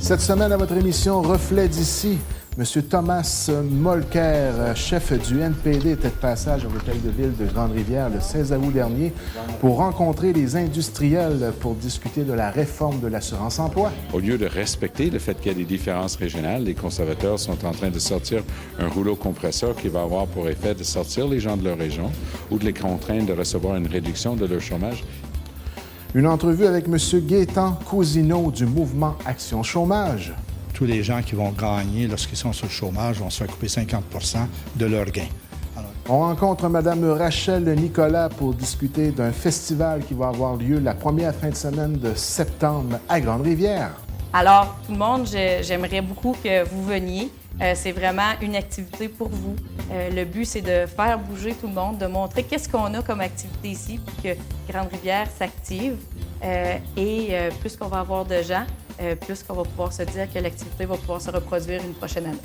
Cette semaine, à votre émission Reflet d'ici, M. Thomas Mulcair, chef du NPD, était de passage à l'hôtel de ville de Grande-Rivière le 16 août dernier pour rencontrer les industriels pour discuter de la réforme de l'assurance-emploi. Au lieu de respecter le fait qu'il y a des différences régionales, les conservateurs sont en train de sortir un rouleau compresseur qui va avoir pour effet de sortir les gens de leur région ou de les contraindre de recevoir une réduction de leur chômage. Une entrevue avec M. Gaétan Cousineau du mouvement Action Chômage. Tous les gens qui vont gagner lorsqu'ils sont sur le chômage vont se faire couper 50 de leurs gains. On rencontre Mme Rachel Nicolas pour discuter d'un festival qui va avoir lieu la première fin de semaine de septembre à Grande-Rivière. Alors, tout le monde, j'aimerais beaucoup que vous veniez. C'est vraiment une activité pour vous. Le but, c'est de faire bouger tout le monde, de montrer qu'est-ce qu'on a comme activité ici, puis que Grande-Rivière s'active. Plus qu'on va avoir de gens, plus qu'on va pouvoir se dire que l'activité va pouvoir se reproduire une prochaine année.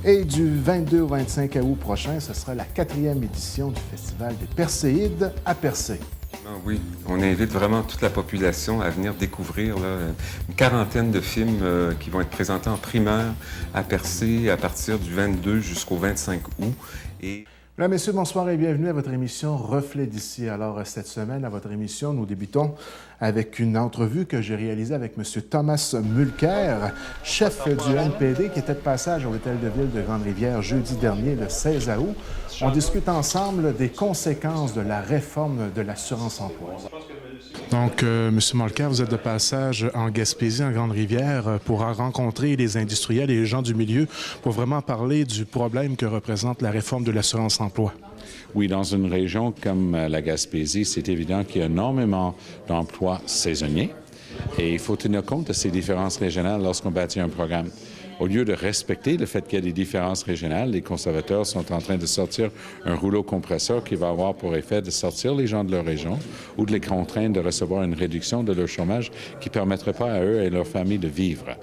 Et du 22 au 25 août prochain, ce sera la 4e édition du Festival des Perséides à Percé. Oui, on invite vraiment toute la population à venir découvrir une quarantaine de films qui vont être présentés en primeur à Percé à partir du 22 jusqu'au 25 août. Mesdames, Messieurs, bonsoir et bienvenue à votre émission Reflet d'ici. Alors, cette semaine, à votre émission, nous débutons avec une entrevue que j'ai réalisée avec M. Thomas Mulcair, chef du NPD, qui était de passage à l'hôtel de ville de Grande-Rivière jeudi dernier, le 16 août. On discute ensemble des conséquences de la réforme de l'assurance-emploi. Donc, M. Mulcair, vous êtes de passage en Gaspésie, en Grande-Rivière, pour rencontrer les industriels et les gens du milieu pour vraiment parler du problème que représente la réforme de l'assurance-emploi. Oui, dans une région comme la Gaspésie, c'est évident qu'il y a énormément d'emplois saisonniers et il faut tenir compte de ces différences régionales lorsqu'on bâtit un programme. Au lieu de respecter le fait qu'il y a des différences régionales, les conservateurs sont en train de sortir un rouleau compresseur qui va avoir pour effet de sortir les gens de leur région ou de les contraindre de recevoir une réduction de leur chômage qui ne permettrait pas à eux et leur famille de vivre.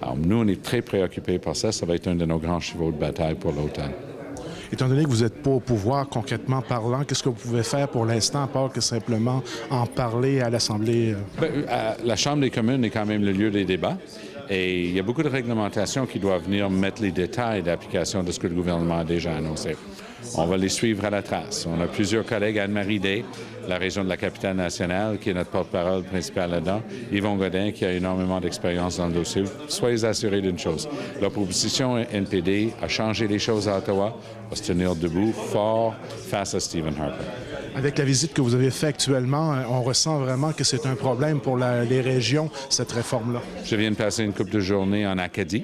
Alors, nous, on est très préoccupés par ça. Ça va être un de nos grands chevaux de bataille pour l'automne. Étant donné que vous n'êtes pas au pouvoir, concrètement parlant, qu'est-ce que vous pouvez faire pour l'instant, à part que simplement en parler à l'Assemblée? La Chambre des communes est quand même le lieu des débats. Et il y a beaucoup de réglementations qui doivent venir mettre les détails d'application de ce que le gouvernement a déjà annoncé. On va les suivre à la trace. On a plusieurs collègues, Anne-Marie Day, la région de la capitale nationale, qui est notre porte-parole principale là-dedans, Yvon Godin, qui a énormément d'expérience dans le dossier. Soyez assurés d'une chose, l'opposition NPD a changé les choses à Ottawa, va se tenir debout, fort, face à Stephen Harper. Avec la visite que vous avez faite actuellement, on ressent vraiment que c'est un problème pour les régions, cette réforme-là. Je viens de passer une couple de journées en Acadie.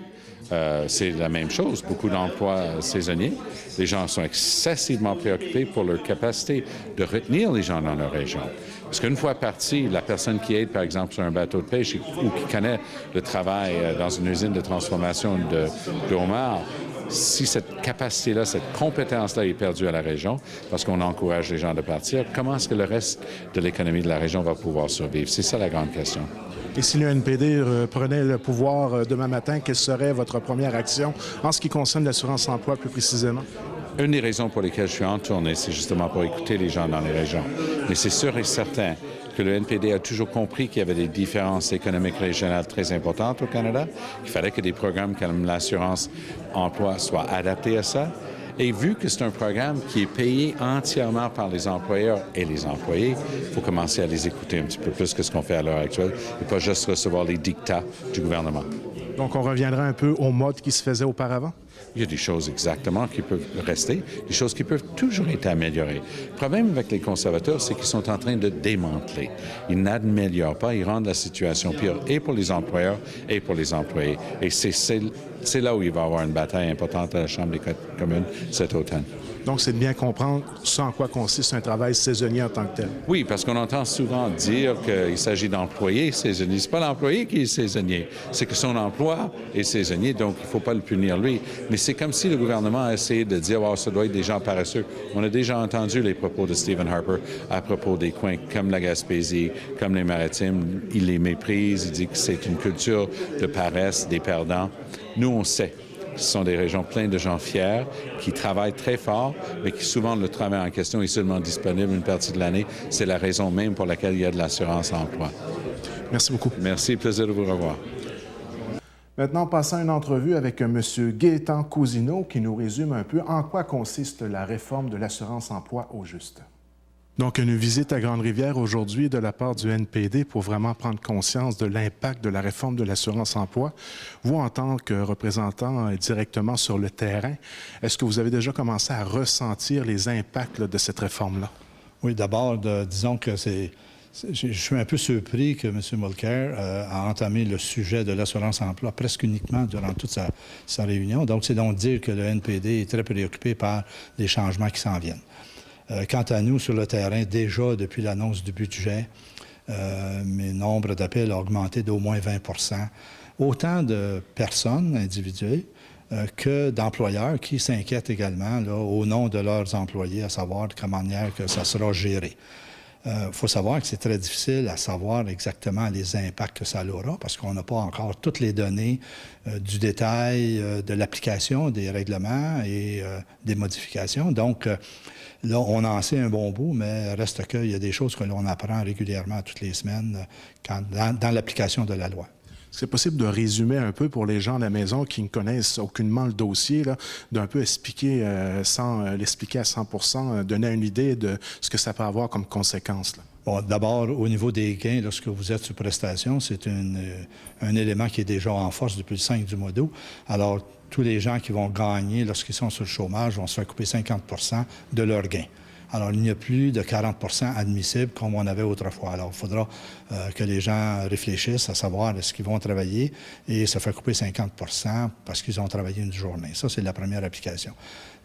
C'est la même chose, beaucoup d'emplois saisonniers. Les gens sont excessivement préoccupés pour leur capacité de retenir les gens dans leur région. Parce qu'une fois parti, la personne qui aide, par exemple, sur un bateau de pêche ou qui connaît le travail dans une usine de transformation de homards, si cette capacité-là, cette compétence-là est perdue à la région, parce qu'on encourage les gens de partir, comment est-ce que le reste de l'économie de la région va pouvoir survivre? C'est ça la grande question. Et si le NPD prenait le pouvoir demain matin, quelle serait votre première action en ce qui concerne l'assurance-emploi plus précisément? Une des raisons pour lesquelles je suis en tournée, c'est justement pour écouter les gens dans les régions. Mais c'est sûr et certain que le NPD a toujours compris qu'il y avait des différences économiques régionales très importantes au Canada, qu'il fallait que des programmes comme l'assurance-emploi soient adaptés à ça. Et vu que c'est un programme qui est payé entièrement par les employeurs et les employés, il faut commencer à les écouter un petit peu plus que ce qu'on fait à l'heure actuelle et pas juste recevoir les dictats du gouvernement. Donc, on reviendra un peu au mode qui se faisait auparavant? Il y a des choses exactement qui peuvent rester, des choses qui peuvent toujours être améliorées. Le problème avec les conservateurs, c'est qu'ils sont en train de démanteler. Ils n'améliorent pas, ils rendent la situation pire, et pour les employeurs et pour les employés. Et c'est là où il va y avoir une bataille importante à la Chambre des communes cet automne. Donc, c'est de bien comprendre ce en quoi consiste un travail saisonnier en tant que tel. Oui, parce qu'on entend souvent dire qu'il s'agit d'employés saisonniers. Ce n'est pas l'employé qui est saisonnier, c'est que son emploi est saisonnier, donc il ne faut pas le punir lui. Mais c'est comme si le gouvernement a essayé de dire « oh, ça doit être des gens paresseux ». On a déjà entendu les propos de Stephen Harper à propos des coins comme la Gaspésie, comme les Maritimes. Il les méprise, il dit que c'est une culture de paresse, des perdants. Nous, on sait. Ce sont des régions pleines de gens fiers qui travaillent très fort, mais qui souvent le travail en question est seulement disponible une partie de l'année. C'est la raison même pour laquelle il y a de l'assurance-emploi. Merci beaucoup. Merci, plaisir de vous revoir. Maintenant, passons à une entrevue avec M. Gaétan Cousineau qui nous résume un peu en quoi consiste la réforme de l'assurance-emploi au juste. Donc, une visite à Grande-Rivière aujourd'hui de la part du NPD pour vraiment prendre conscience de l'impact de la réforme de l'assurance-emploi. Vous, en tant que représentant directement sur le terrain, est-ce que vous avez déjà commencé à ressentir les impacts de cette réforme-là? Oui, d'abord, disons que je suis un peu surpris que M. Mulcair a entamé le sujet de l'assurance-emploi presque uniquement durant toute sa réunion. Donc, c'est donc dire que le NPD est très préoccupé par les changements qui s'en viennent. Quant à nous, sur le terrain, déjà depuis l'annonce du budget, mes nombres d'appels ont augmenté d'au moins 20 %. Autant de personnes individuelles que d'employeurs qui s'inquiètent également là, au nom de leurs employés, à savoir de quelle manière que ça sera géré. Faut savoir que c'est très difficile à savoir exactement les impacts que ça aura parce qu'on n'a pas encore toutes les données du détail de l'application des règlements et des modifications. Donc, là, on en sait un bon bout, mais reste qu'il y a des choses que l'on apprend régulièrement toutes les semaines dans l'application de la loi. C'est possible de résumer un peu pour les gens à la maison qui ne connaissent aucunement le dossier, d'un peu expliquer sans l'expliquer à 100 %, donner une idée de ce que ça peut avoir comme conséquence, là. Bon, d'abord, au niveau des gains, lorsque vous êtes sous prestation, c'est un élément qui est déjà en force depuis le 5 du mois d'août. Alors, tous les gens qui vont gagner lorsqu'ils sont sur le chômage vont se faire couper 50 % de leurs gains. Alors, il n'y a plus de 40 % admissibles comme on avait autrefois. Alors, il faudra que les gens réfléchissent à savoir est-ce qu'ils vont travailler et se faire couper 50 % parce qu'ils ont travaillé une journée. Ça, c'est la première application.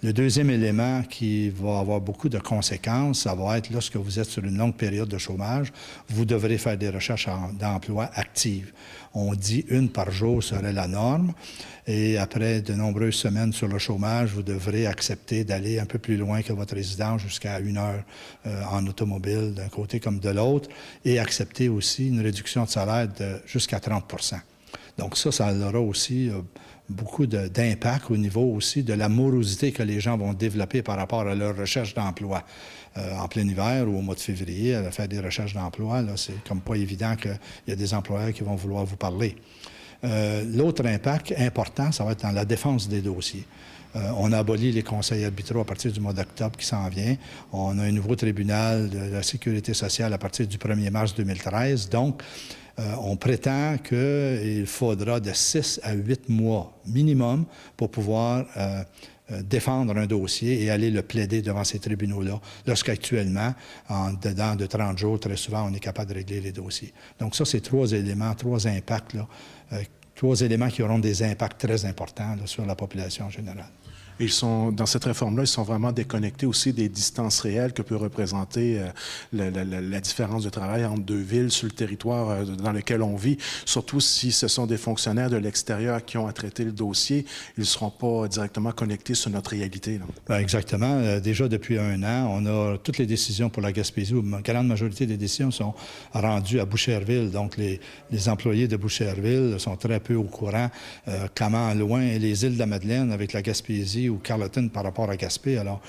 Le deuxième élément qui va avoir beaucoup de conséquences, ça va être lorsque vous êtes sur une longue période de chômage, vous devrez faire des recherches d'emploi actives. On dit 1 par jour serait la norme. Et après de nombreuses semaines sur le chômage, vous devrez accepter d'aller un peu plus loin que votre résidence, jusqu'à 1 heure en automobile d'un côté comme de l'autre, et accepter aussi une réduction de salaire de jusqu'à 30 %. Donc ça aura aussi beaucoup d'impact au niveau aussi de la morosité que les gens vont développer par rapport à leur recherche d'emploi. En plein hiver ou au mois de février, à faire des recherches d'emploi, là, c'est comme pas évident qu'il y a des employeurs qui vont vouloir vous parler. L'autre impact important, ça va être dans la défense des dossiers. On a aboli les conseils arbitraux à partir du mois d'octobre qui s'en vient. On a un nouveau tribunal de la sécurité sociale à partir du 1er mars 2013. Donc, on prétend qu'il faudra de 6 à 8 mois minimum pour pouvoir défendre un dossier et aller le plaider devant ces tribunaux-là, lorsqu'actuellement, en dedans de 30 jours, très souvent, on est capable de régler les dossiers. Donc ça, c'est 3 éléments, 3 impacts, 3 éléments qui auront des impacts très importants là, sur la population générale. Et dans cette réforme-là, ils sont vraiment déconnectés aussi des distances réelles que peut représenter la différence de travail entre deux villes sur le territoire dans lequel on vit. Surtout si ce sont des fonctionnaires de l'extérieur qui ont à traiter le dossier, ils ne seront pas directement connectés sur notre réalité. Bien, exactement. Déjà depuis 1 an, on a toutes les décisions pour la Gaspésie, où la grande majorité des décisions sont rendues à Boucherville. Donc, les employés de Boucherville sont très peu au courant comment loin les îles de la Madeleine avec la Gaspésie ou Carleton par rapport à Gaspé. Alors,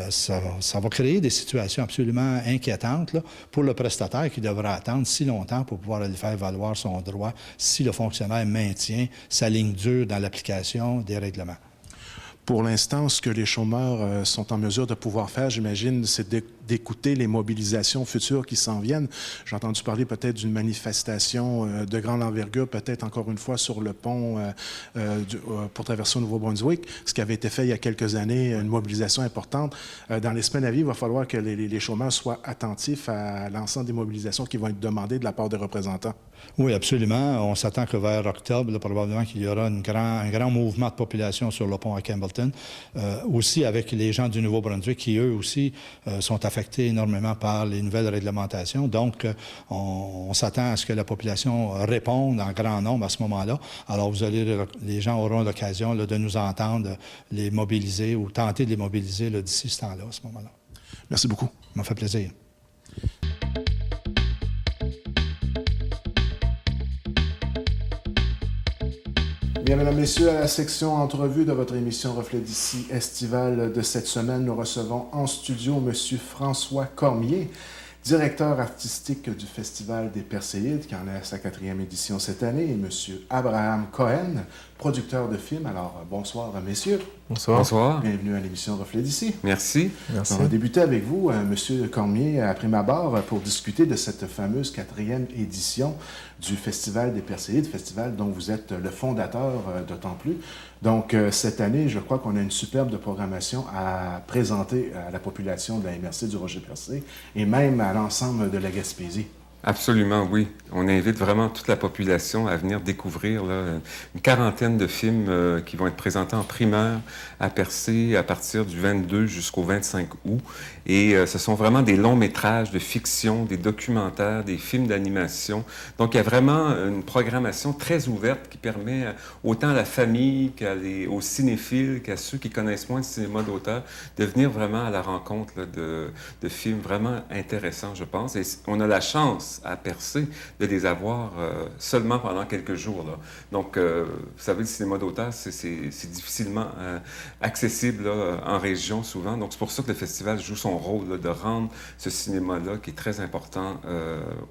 ça va créer des situations absolument inquiétantes là, pour le prestataire qui devra attendre si longtemps pour pouvoir aller faire valoir son droit si le fonctionnaire maintient sa ligne dure dans l'application des règlements. Pour l'instant, ce que les chômeurs sont en mesure de pouvoir faire, j'imagine, c'est d'écouter les mobilisations futures qui s'en viennent. J'ai entendu parler peut-être d'une manifestation de grande envergure, peut-être encore une fois sur le pont pour traverser au Nouveau-Brunswick, ce qui avait été fait il y a quelques années, une mobilisation importante. Dans les semaines à venir, il va falloir que les chômeurs soient attentifs à l'ensemble des mobilisations qui vont être demandées de la part des représentants. Oui, absolument. On s'attend que vers octobre, là, probablement qu'il y aura un grand mouvement de population sur le pont à Campbellton. Aussi avec les gens du Nouveau-Brunswick qui, eux aussi, sont affectés énormément par les nouvelles réglementations. Donc, on s'attend à ce que la population réponde en grand nombre à ce moment-là. Alors, les gens auront l'occasion de nous entendre les mobiliser ou tenter de les mobiliser d'ici ce temps-là, à ce moment-là. Merci beaucoup. Ça m'a fait plaisir. Bien, mesdames, messieurs, à la section entrevue de votre émission Reflet d'ici estivale de cette semaine, nous recevons en studio M. François Cormier, directeur artistique du Festival des Perséides, qui en est à sa 4e édition cette année, et M. Abraham Cohen, producteur de films. Alors, bonsoir, messieurs. Bonsoir. Bonsoir. Bienvenue à l'émission Reflet d'ici. Merci. Merci. On va débuter avec vous, M. Cormier, à prime abord, pour discuter de cette fameuse 4e édition du Festival des Perséides, festival dont vous êtes le fondateur d'autant plus. Donc, cette année, je crois qu'on a une superbe programmation à présenter à la population de la MRC du Rocher-Percé et même à l'ensemble de la Gaspésie. Absolument, oui. On invite vraiment toute la population à venir découvrir là, une quarantaine de films qui vont être présentés en primeur à Percé à partir du 22 jusqu'au 25 août. Et ce sont vraiment des longs métrages de fiction, des documentaires, des films d'animation. Donc, il y a vraiment une programmation très ouverte qui permet autant à la famille qu'aux cinéphiles, qu'à ceux qui connaissent moins le cinéma d'auteur, de venir vraiment à la rencontre là, de films vraiment intéressants, je pense. Et on a la chance à Percé de les avoir seulement pendant quelques jours. Là. Donc, vous savez, le cinéma d'auteur, c'est difficilement accessible là, en région souvent. Donc, c'est pour ça que le festival joue son rôle là, de rendre ce cinéma-là, qui est très important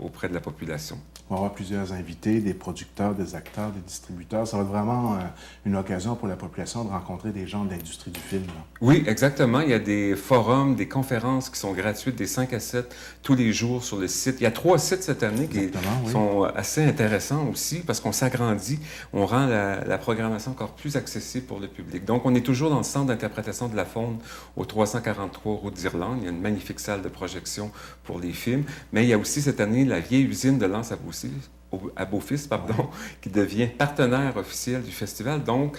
auprès de la population. On va avoir plusieurs invités, des producteurs, des acteurs, des distributeurs. Ça va être vraiment une occasion pour la population de rencontrer des gens de l'industrie du film. Là. Oui, exactement. Il y a des forums, des conférences qui sont gratuites, des 5 à 7 tous les jours sur le site. Il y a 3 sites cette année qui sont assez intéressants aussi parce qu'on s'agrandit, on rend la programmation encore plus accessible pour le public. Donc, on est toujours dans le centre d'interprétation de la faune au 343 route d'Irlande. Il y a une magnifique salle de projection pour les films. Mais il y a aussi cette année la vieille usine de Lens à Beaufils, qui devient partenaire officiel du festival. Donc,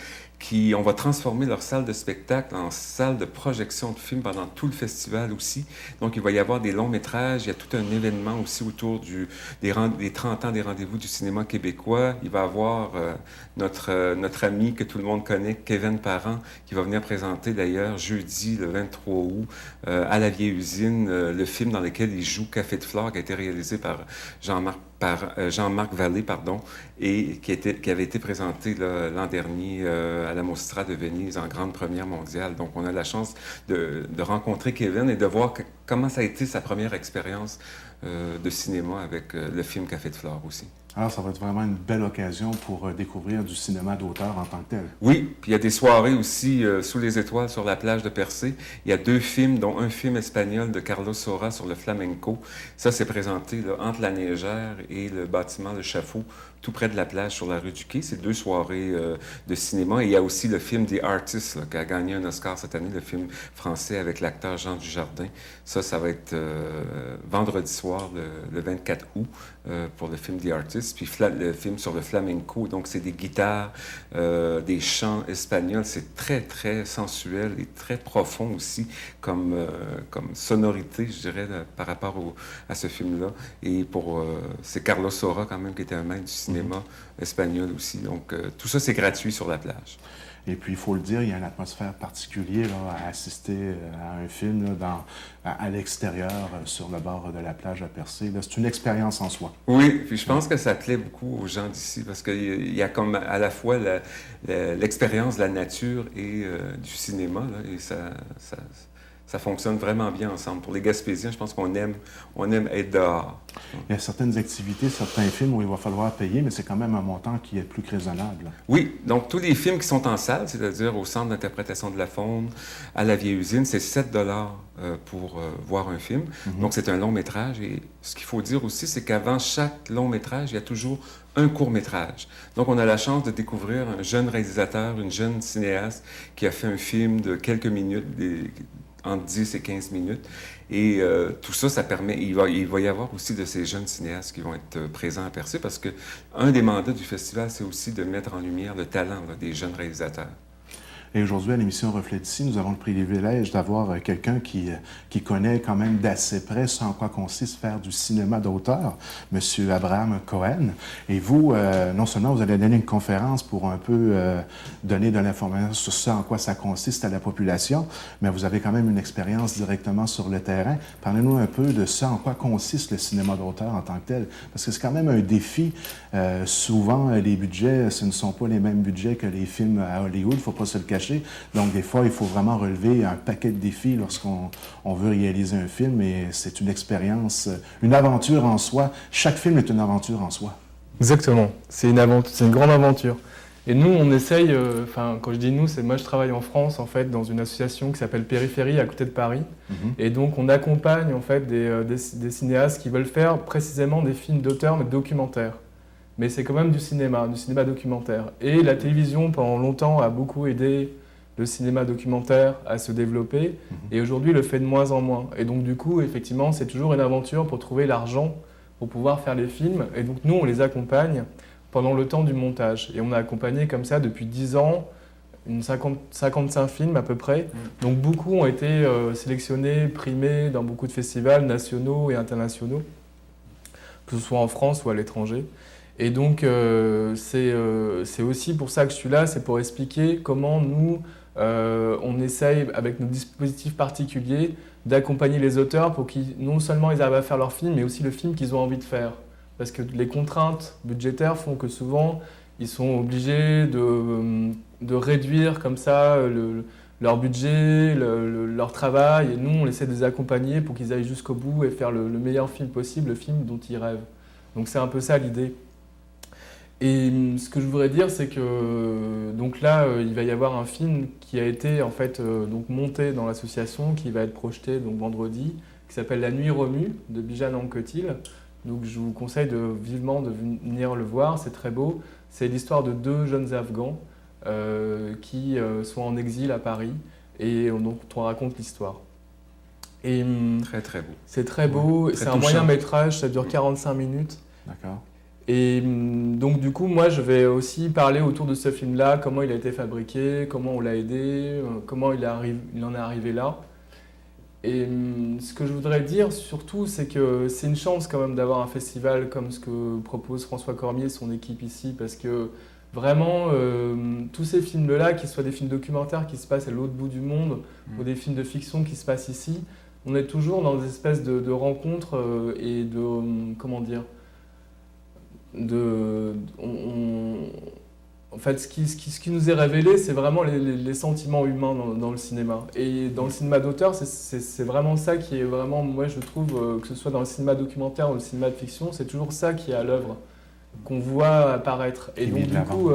on va transformer leur salle de spectacle en salle de projection de films pendant tout le festival aussi. Donc, il va y avoir des longs métrages. Il y a tout un événement aussi autour des 30 ans des rendez-vous du cinéma québécois. Il va y avoir notre ami que tout le monde connaît, Kevin Parent, qui va venir présenter d'ailleurs jeudi, le 23 août, à la vieille usine, le film dans lequel il joue Café de Flore, qui a été réalisé par Jean-Marc Vallée, et qui avait été présenté l'an dernier à la Mostra de Venise en grande première mondiale. Donc, on a la chance de rencontrer Kevin et de voir comment ça a été sa première expérience de cinéma avec le film Café de Flore aussi. Alors, ça va être vraiment une belle occasion pour découvrir du cinéma d'auteur en tant que tel. Oui, puis il y a des soirées aussi sous les étoiles sur la plage de Percé. Il y a 2 films, dont un film espagnol de Carlos Saura sur le flamenco. Ça, c'est présenté là, entre la Neigère et le bâtiment Le Chafaud, tout près de la plage sur la rue du Quai. C'est 2 soirées de cinéma. Et il y a aussi le film The Artist, là, qui a gagné un Oscar cette année, le film français avec l'acteur Jean Dujardin. Ça va être vendredi soir, le 24 août, pour le film The Artist. Puis le film sur le flamenco. Donc, c'est des guitares, des chants espagnols. C'est très, très sensuel et très profond aussi comme sonorité, je dirais, par rapport à ce film-là. Et c'est Carlos Saura, quand même, qui était un maître du cinéma espagnol aussi. Donc, tout ça, c'est gratuit sur la plage. Et puis, il faut le dire, il y a une atmosphère particulière là, à assister à un film là, à l'extérieur, sur le bord de la plage à Percé. C'est une expérience en soi. Oui, puis je pense que ça plaît beaucoup aux gens d'ici parce qu'il y a comme à la fois l'expérience de la nature et du cinéma, là, et ça fonctionne vraiment bien ensemble. Pour les Gaspésiens, je pense qu'on aime être dehors. Il y a certaines activités, certains films où il va falloir payer, mais c'est quand même un montant qui est plus que raisonnable. Oui, donc tous les films qui sont en salle, c'est-à-dire au Centre d'interprétation de la faune, à la vieille usine, c'est 7 $ pour voir un film. Donc c'est un long métrage. Et ce qu'il faut dire aussi, c'est qu'avant chaque long métrage, il y a toujours un court-métrage. Donc, on a la chance de découvrir un jeune réalisateur, une jeune cinéaste qui a fait un film de quelques minutes, entre 10 et 15 minutes. Et tout ça, ça permet... Il va y avoir aussi de ces jeunes cinéastes qui vont être présents à Percé parce que un des mandats du festival, c'est aussi de mettre en lumière le talent là, des jeunes réalisateurs. Et aujourd'hui, à l'émission Reflet d'ici, nous avons le privilège d'avoir quelqu'un qui connaît quand même d'assez près ce en quoi consiste faire du cinéma d'auteur, M. Abraham Cohen. Et vous, non seulement vous allez donner une conférence pour un peu donner de l'information sur ce en quoi ça consiste à la population, mais vous avez quand même une expérience directement sur le terrain. Parlez-nous un peu de ce en quoi consiste le cinéma d'auteur en tant que tel, parce que c'est quand même un défi. Souvent, les budgets, ce ne sont pas les mêmes budgets que les films à Hollywood, il ne faut pas se le cacher. caché. Donc, des fois, il faut vraiment relever un paquet de défis lorsqu'on veut réaliser un film et c'est une expérience, une aventure en soi. Chaque film est une aventure en soi. Exactement. C'est une grande aventure. Et nous, on essaye, quand je dis nous, c'est moi je travaille en France, en fait, dans une association qui s'appelle Périphérie, à côté de Paris. Et donc, on accompagne, en fait, des cinéastes qui veulent faire précisément des films d'auteur, mais documentaires. Mais c'est quand même du cinéma documentaire. Et la télévision, pendant longtemps, a beaucoup aidé le cinéma documentaire à se développer. Et aujourd'hui, le fait de moins en moins. Et donc, du coup, effectivement, c'est toujours une aventure pour trouver l'argent pour pouvoir faire les films. Et donc, nous, on les accompagne pendant le temps du montage. Et on a accompagné comme ça depuis 10 ans, 55 films à peu près. Donc beaucoup ont été sélectionnés, primés dans beaucoup de festivals nationaux et internationaux, que ce soit en France ou à l'étranger. Et donc c'est aussi pour ça que je suis là, c'est pour expliquer comment nous, on essaye, avec nos dispositifs particuliers, d'accompagner les auteurs pour qu'ils, non seulement ils arrivent à faire leur film, mais aussi le film qu'ils ont envie de faire. Parce que les contraintes budgétaires font que souvent, ils sont obligés de réduire comme ça leur budget, leur travail. Et nous, on essaie de les accompagner pour qu'ils aillent jusqu'au bout et faire le meilleur film possible, le film dont ils rêvent. Donc c'est un peu ça l'idée. Et ce que je voudrais dire, c'est que donc là, il va y avoir un film qui a été en fait donc monté dans l'association, qui va être projeté donc vendredi, qui s'appelle La Nuit remue de Bijan Anquetil. Donc je vous conseille vivement de venir le voir, c'est très beau. C'est l'histoire de 2 jeunes Afghans qui sont en exil à Paris et donc on raconte l'histoire. Et très très beau. C'est très beau, c'est un moyen métrage, ça dure 45 minutes. D'accord. Et donc du coup, moi je vais aussi parler autour de ce film-là, comment il a été fabriqué, comment on l'a aidé, comment il en est arrivé là. Et ce que je voudrais dire surtout, c'est que c'est une chance quand même d'avoir un festival comme ce que propose François Cormier et son équipe ici, parce que vraiment, tous ces films-là, qu'ils soient des films documentaires qui se passent à l'autre bout du monde, ou des films de fiction qui se passent ici, on est toujours dans des espèces de rencontres et de, comment dire, en fait, ce qui nous est révélé, c'est vraiment les sentiments humains dans le cinéma. Et dans le cinéma d'auteur, c'est vraiment ça qui est vraiment, moi je trouve, que ce soit dans le cinéma documentaire ou le cinéma de fiction, c'est toujours ça qui est à l'œuvre, qu'on voit apparaître. Et donc du coup,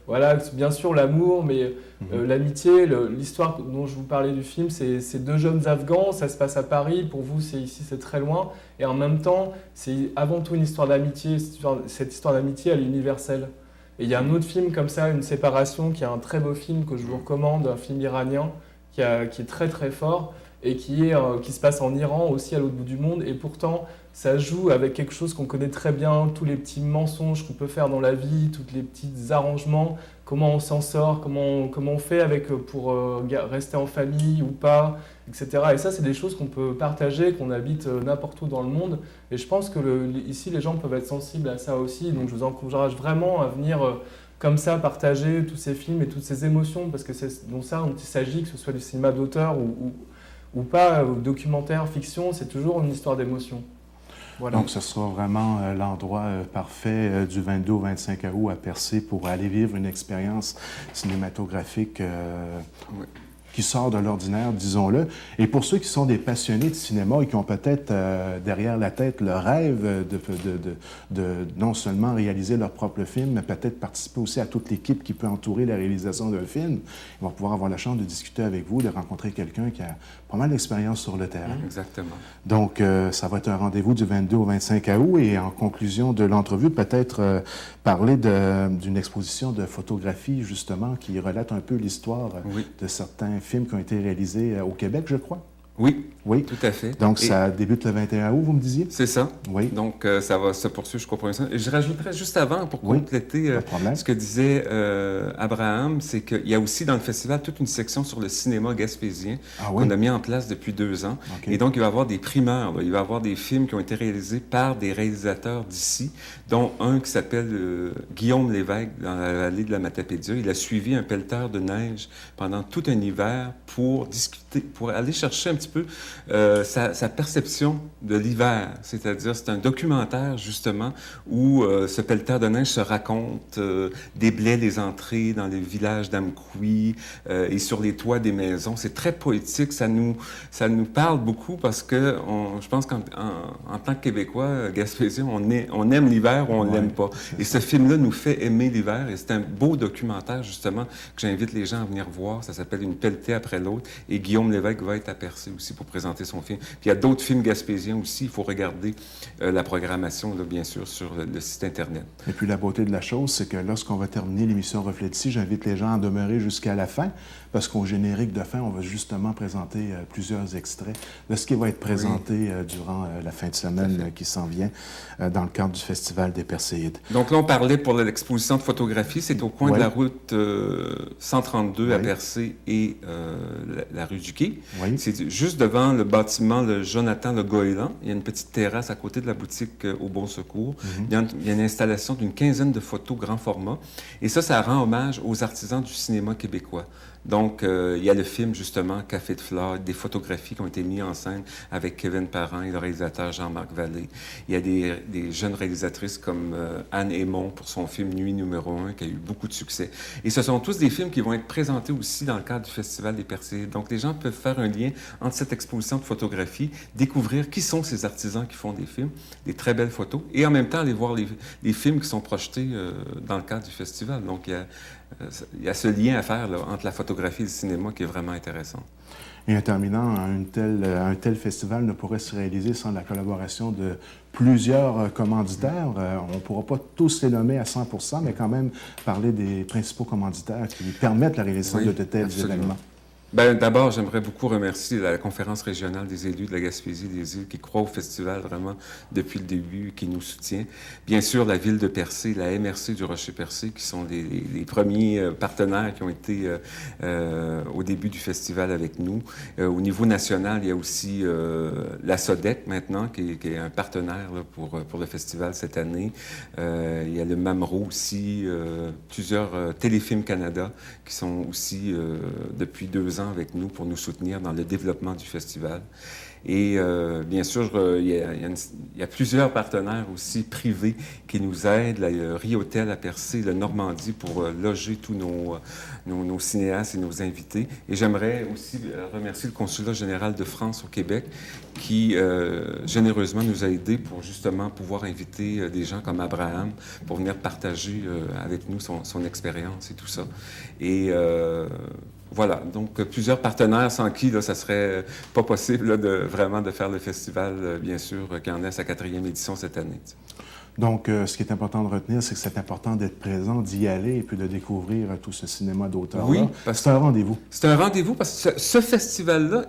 voilà, bien sûr l'amour, mais l'amitié, l'histoire dont je vous parlais du film, c'est 2 jeunes Afghans, ça se passe à Paris, pour vous ici c'est très loin, et en même temps, c'est avant tout une histoire d'amitié, cette histoire d'amitié elle est universelle. Et il y a un autre film comme ça, Une séparation, qui est un très beau film que je vous recommande, un film iranien qui est très très fort et qui se passe en Iran, aussi à l'autre bout du monde. Et pourtant, ça joue avec quelque chose qu'on connaît très bien, tous les petits mensonges qu'on peut faire dans la vie, tous les petits arrangements, comment on s'en sort, comment on fait pour rester en famille ou pas, etc. Et ça, c'est des choses qu'on peut partager, qu'on habite n'importe où dans le monde. Et je pense que ici, les gens peuvent être sensibles à ça aussi. Donc, je vous encourage vraiment à venir comme ça partager tous ces films et toutes ces émotions, parce que c'est dont il s'agit, que ce soit du cinéma d'auteur ou pas, ou documentaire, fiction, c'est toujours une histoire d'émotion. Voilà. Donc, ce sera vraiment l'endroit parfait du 22 au 25 août à Percé pour aller vivre une expérience cinématographique qui sort de l'ordinaire, disons-le. Et pour ceux qui sont des passionnés de cinéma et qui ont peut-être derrière la tête le rêve de non seulement réaliser leur propre film, mais peut-être participer aussi à toute l'équipe qui peut entourer la réalisation d'un film, ils vont pouvoir avoir la chance de discuter avec vous, de rencontrer quelqu'un qui a pas mal d'expérience sur le terrain. Exactement. Donc, ça va être un rendez-vous du 22 au 25 août. Et en conclusion de l'entrevue, peut-être parler d'une exposition de photographie, justement, qui relate un peu l'histoire de certains films qui ont été réalisés au Québec, je crois. Oui, tout à fait. Donc, ça débute le 21 août, vous me disiez? C'est ça. Oui. Donc, ça va se poursuivre jusqu'au 1er septembre. Et je rajouterais juste avant, pour compléter ce que disait Abraham, c'est qu'il y a aussi dans le festival toute une section sur le cinéma gaspésien qu'on a mis en place depuis 2 ans. Okay. Et donc, il va y avoir des primeurs. Il va y avoir des films qui ont été réalisés par des réalisateurs d'ici, dont un qui s'appelle Guillaume Lévesque, dans la vallée de la Matapédia. Il a suivi un pelleteur de neige pendant tout un hiver pour discuter, pour aller chercher un petit peu sa perception de l'hiver. C'est-à-dire, c'est un documentaire, justement, où ce pelleteur de neige se raconte, déblaye les entrées dans les villages d'Amkoui et sur les toits des maisons. C'est très poétique, ça nous parle beaucoup parce que je pense qu'en tant que Québécois, Gaspésien, on aime l'hiver ou on ne l'aime pas. Et ce film-là nous fait aimer l'hiver et c'est un beau documentaire, justement, que j'invite les gens à venir voir. Ça s'appelle Une pelletée après l'autre et Guillaume Lévesque va être à Percé aussi pour présenter son film. Puis il y a d'autres films gaspésiens aussi. Il faut regarder la programmation, là, bien sûr, sur le site Internet. Et puis la beauté de la chose, c'est que lorsqu'on va terminer l'émission Reflet d'ici, j'invite les gens à demeurer jusqu'à la fin parce qu'au générique de fin, on va justement présenter plusieurs extraits de ce qui va être présenté durant la fin de semaine qui s'en vient dans le cadre du Festival des Perséides. Donc là, on parlait pour l'exposition de photographie. C'est au coin de la route 132 à Percé et la rue du Quai. Oui. C'est juste devant le bâtiment le Jonathan Le Goéland. Il y a une petite terrasse à côté de la boutique au Bon Secours. Il y a une installation d'une quinzaine de photos grand format. Et ça rend hommage aux artisans du cinéma québécois. Donc, il y a le film, justement, Café de Flore, des photographies qui ont été mises en scène avec Kevin Parent et le réalisateur Jean-Marc Vallée. Il y a des jeunes réalisatrices comme Anne Aymon pour son film Nuit numéro 1, qui a eu beaucoup de succès. Et ce sont tous des films qui vont être présentés aussi dans le cadre du Festival des Perséides. Donc, les gens peuvent faire un lien entre cette exposition de photographie, découvrir qui sont ces artisans qui font des films, des très belles photos, et en même temps aller voir les films qui sont projetés dans le cadre du festival. Donc, il y a ce lien à faire là, entre la photographie et le cinéma qui est vraiment intéressant. Et en terminant, un tel festival ne pourrait se réaliser sans la collaboration de plusieurs commanditaires. On ne pourra pas tous les nommer à 100%, mais quand même parler des principaux commanditaires qui permettent la réalisation de tels événements. Bien, d'abord, j'aimerais beaucoup remercier la Conférence régionale des élus de la Gaspésie des îles qui croit au festival vraiment depuis le début, qui nous soutient. Bien sûr, la Ville de Percé, la MRC du Rocher-Percé, qui sont les premiers partenaires qui ont été au début du festival avec nous. Au niveau national, il y a aussi la SODEC maintenant, qui est un partenaire là, pour le festival cette année. Il y a le MAMRO aussi, plusieurs Téléfilms Canada qui sont aussi depuis 2 ans avec nous pour nous soutenir dans le développement du festival. Et bien sûr, il y a plusieurs partenaires aussi privés qui nous aident, le Riotel à Percé, le Normandie pour loger tous nos cinéastes et nos invités. Et j'aimerais aussi remercier le Consulat général de France au Québec qui généreusement nous a aidés pour justement pouvoir inviter des gens comme Abraham pour venir partager avec nous son expérience et tout ça. Et voilà, donc plusieurs partenaires sans qui là, ça serait pas possible là, de faire le festival, bien sûr, qui en est à sa 4e édition cette année. Donc, ce qui est important de retenir, c'est que c'est important d'être présent, d'y aller et puis de découvrir tout ce cinéma d'auteur-là. Oui, c'est un rendez-vous. C'est un rendez-vous parce que ce festival-là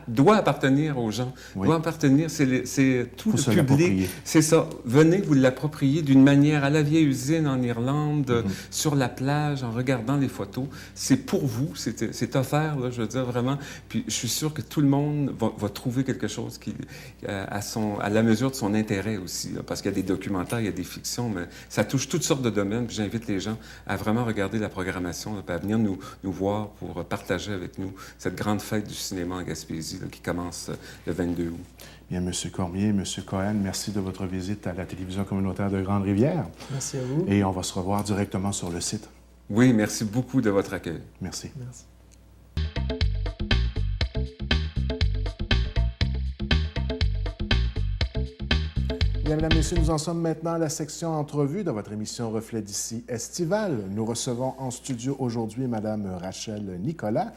doit appartenir aux gens, doit appartenir, c'est tout le public. C'est ça. Venez vous l'approprier d'une manière à la vieille usine en Irlande, sur la plage, en regardant les photos. C'est pour vous, c'est offert, là, je veux dire, vraiment. Puis je suis sûr que tout le monde va trouver quelque chose qui, à la mesure de son intérêt aussi, là, parce qu'il y a des documentaires, il y a des fictions, mais ça touche toutes sortes de domaines. Puis j'invite les gens à vraiment regarder la programmation, là, puis à venir nous voir pour partager avec nous cette grande fête du cinéma en Gaspésie. Qui commence le 22 août. Bien, M. Cormier, M. Cohen, merci de votre visite à la télévision communautaire de Grande-Rivière. Merci à vous. Et on va se revoir directement sur le site. Oui, merci beaucoup de votre accueil. Merci. Merci. Bien, mesdames, messieurs, nous en sommes maintenant à la section entrevue de votre émission Reflet d'ici estivale. Nous recevons en studio aujourd'hui Mme Rachel Nicolas,